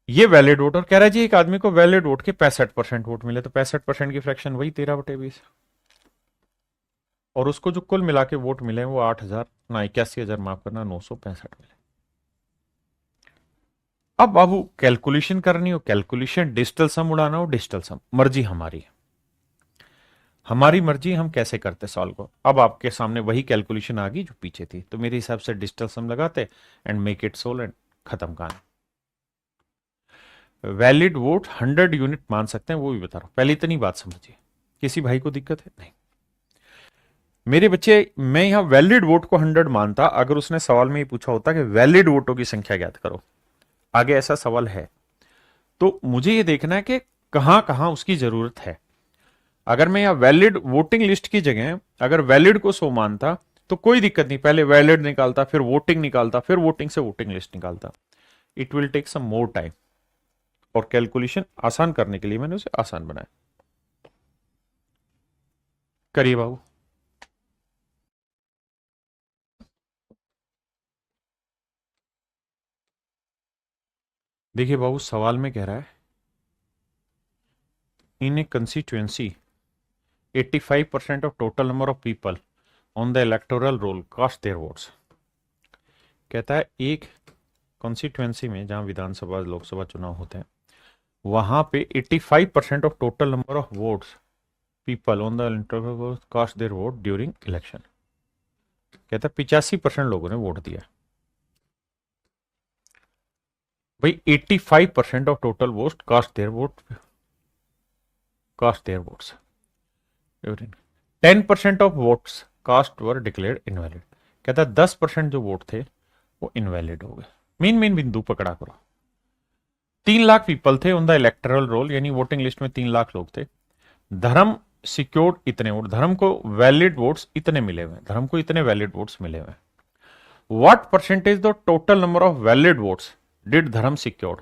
ये वैलिड वोट। और कह रहा है जी एक आदमी को वैलिड वोट के 65% वोट मिले, तो 65% की फ्रैक्शन वही 13/20, और उसको जो कुल मिला के वोट मिले वो 8,000 ना 81,000, माफ करना, 965 मिले। अब बाबू कैलकुलेशन करनी हो कैलकुलेशन, डिजिटल सम उड़ाना हो डिजिटल सम, मर्जी हमारी है। हमारी मर्जी हम कैसे करते सॉल्व को। अब आपके सामने वही कैलकुलेशन आ गई जो पीछे थी, तो मेरे हिसाब से डिजिटल सम लगाते and make it solve and खत्म कहानी। वैलिड वोट 100 यूनिट मान सकते हैं, वो भी बता रहा हूं। पहले इतनी बात समझिए, किसी भाई को दिक्कत है नहीं मेरे बच्चे। मैं यहां वैलिड वोट को 100 मानता अगर उसने सवाल में ये पूछा होता कि वैलिड वोटों की संख्या ज्ञात करो। आगे ऐसा सवाल है तो मुझे ये देखना है कि कहां कहां उसकी जरूरत है। अगर मैं यहां वैलिड वोटिंग लिस्ट की जगह अगर वैलिड को 100 मानता तो कोई दिक्कत नहीं, पहले वैलिड निकालता, फिर वोटिंग निकालता, फिर वोटिंग से वोटिंग लिस्ट निकालता। It will take some more time, और कैलकुलेशन आसान करने के लिए मैंने उसे आसान बनाया। करिए बाबू। देखिए बाबू, सवाल में कह रहा है इन ए constituency 85% of total number of people on the electoral roll cast their votes। कहता है एक कॉन्स्टिट्यूएंसी में जहां विधानसभा लोकसभा चुनाव होते हैं वहां पे 85% of total number of votes people on the electoral cast their vote during election. कहता है 85% लोगों ने वोट दिया। भाई 85% of total vote cast their votes, 10% of votes cast were declared invalid. कहता है 10% जो वोट थे वो इनवैलिड हो गए। मेन बिंदु पकड़ा करो। 3 लाख पीपल थे ऑन द इलेक्टोरल रोल, यानी वोटिंग लिस्ट में 3 लाख लोग थे। धर्म सिक्योर्ड इतने वोट, धर्म को वैलिड वोट्स इतने मिले हुए, धर्म को इतने वैलिड वोट्स मिले हुए। What percentage the total number of valid votes did धर्म सिक्योर्ड।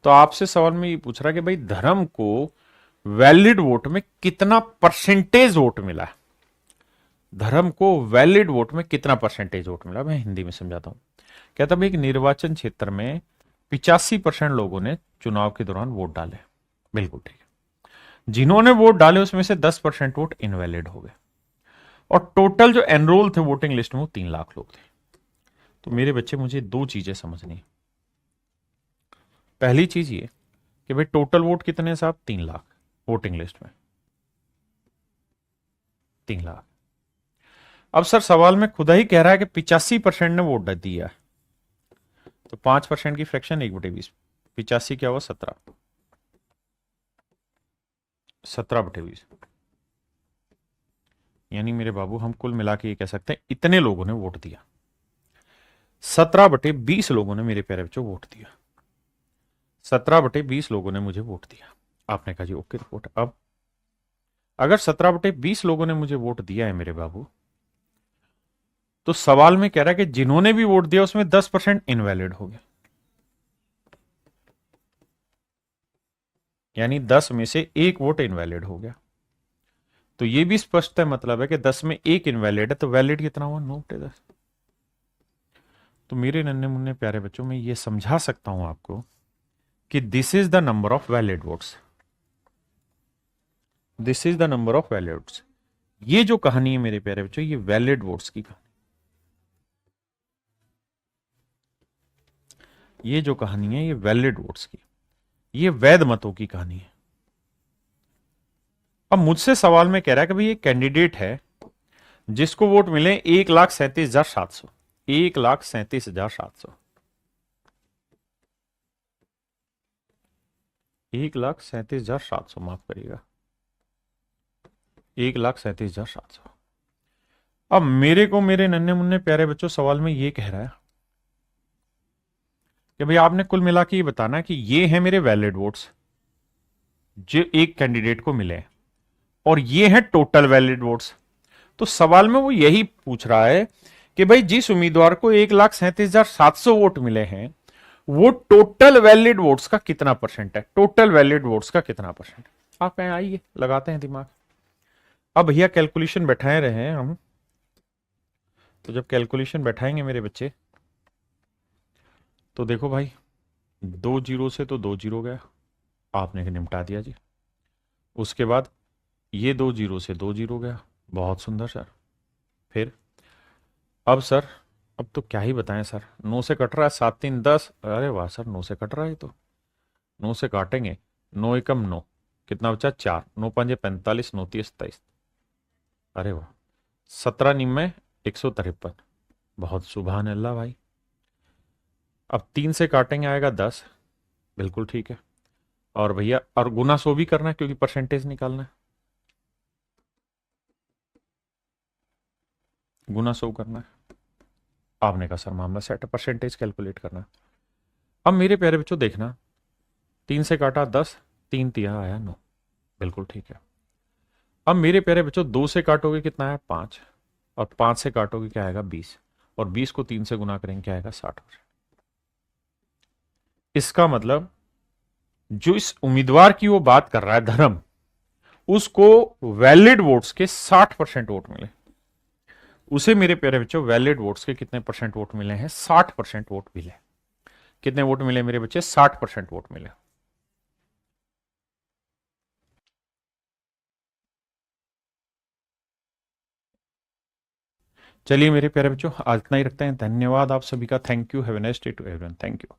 तो आपसे सवाल में ये पूछ रहा है कि भाई धर्म को वैलिड वोट में कितना परसेंटेज वोट मिला। धर्म को वैलिड वोट में कितना परसेंटेज वोट मिला, मैं हिंदी में समझाता हूं। कहता भाई एक निर्वाचन क्षेत्र में 85% लोगों ने चुनाव के दौरान वोट डाले। बिल्कुल ठीक है। जिन्होंने वोट डाले उसमें से 10% वोट इनवैलिड हो गए, और टोटल जो एनरोल थे वोटिंग लिस्ट में वो 3 लाख लोग थे। तो मेरे बच्चे मुझे दो चीजें समझनी। पहली चीज ये कि भाई टोटल वोट कितने साहब, 3 लाख वोटिंग लिस्ट में, 3 लाख। अब सर सवाल में खुदा ही कह रहा है कि 85% ने वोट दिया है, तो 5% की फ्रैक्शन 1/20, 85 क्या हुआ 17, 17/20, यानी मेरे बाबू हम कुल मिला के ये कह सकते हैं इतने लोगों ने वोट दिया। 17/20 लोगों ने मेरे प्यारे बच्चों वोट दिया। 17/20 लोगों ने मुझे वोट दिया। आपने कहा जी ओके रिपोर्ट। अब अगर 17/20 लोगों ने मुझे वोट दिया है मेरे बाबू, तो सवाल में कह रहा है कि जिन्होंने भी वोट दिया उसमें 10% इनवैलिड हो गया, यानी 10 में से एक वोट इनवैलिड हो गया। तो यह भी स्पष्ट है, मतलब है कि 10 में एक इनवैलिड है, तो वैलिड कितना हुआ 9/10। तो मेरे नन्हे मुन्ने प्यारे बच्चों, मैं ये समझा सकता हूं आपको कि this is the number of valid votes, this is the number of valid votes. ये जो कहानी है मेरे प्यारे बच्चों, ये वैलिड वोट्स की कहानी, ये जो कहानी है ये वैलिड वोट्स की, ये वैध मतों की कहानी है। अब मुझसे सवाल में कह रहा है कि भाई ये कैंडिडेट है जिसको वोट मिले 1,37,700, 1,37,700, 1,37,700, माफ करिएगा, 1,37,700। अब मेरे को मेरे नन्हे मुन्ने प्यारे बच्चों सवाल में ये कह रहा है कि भाई आपने कुल मिला के ये बताना कि ये है मेरे वैलिड वोट्स जो एक कैंडिडेट को मिले और ये है टोटल वैलिड वोट्स। तो सवाल में वो यही पूछ रहा है कि भाई जिस उम्मीदवार को 1,37,700 वोट मिले हैं वो टोटल वैलिड वोट्स का कितना परसेंट है, टोटल वैलिड वोट्स का कितना परसेंट। आप यहाँ आइए, लगाते हैं दिमाग। अब भैया कैलकुलेशन बैठाए रहे हैं हम, तो जब कैलकुलेशन बैठाएंगे मेरे बच्चे, तो देखो भाई 2 जीरो से तो 2 जीरो गया, आपने निपटा दिया जी। उसके बाद ये 2 जीरो से 2 जीरो गया, बहुत सुंदर सर। फिर अब सर, अब तो क्या ही बताएं सर, 9 से कट रहा है, 7 3 10, अरे वाह सर 9 से कट रहा है, तो 9 से काटेंगे, 9 एकम 9, कितना बचा 4, 9 5 45, 9 30 27, अरे वाह, 17 निम में 153, बहुत सुभान अल्लाह भाई। अब 3 से काटेंगे आएगा 10, बिल्कुल ठीक है। और भैया और गुना 100 भी करना है क्योंकि परसेंटेज निकालना है, गुना 100 करना है। आपने कहा सर मामला सेट है, परसेंटेज कैलकुलेट करना है। अब मेरे प्यारे बच्चों देखना, 3 से काटा 10, 3 तिया आया 9, बिल्कुल ठीक है। अब मेरे प्यारे बच्चों 2 से काटोगे कितना है 5, और 5 से काटोगे क्या आएगा 20, और 20 को 3 से गुना करेंगे क्या आएगा 60। इसका मतलब जो इस उम्मीदवार की वो बात कर रहा है धर्म, उसको वैलिड वोट्स के 60% वोट मिले, उसे मेरे प्यारे बच्चों वैलिड वोट्स के कितने परसेंट वोट मिले हैं, 60% वोट मिले। कितने वोट मिले मेरे बच्चे, 60% वोट मिले। चलिए मेरे प्यारे बच्चों आज इतना ही रखते हैं, धन्यवाद आप सभी का, thank you, have a nice day to everyone, thank you.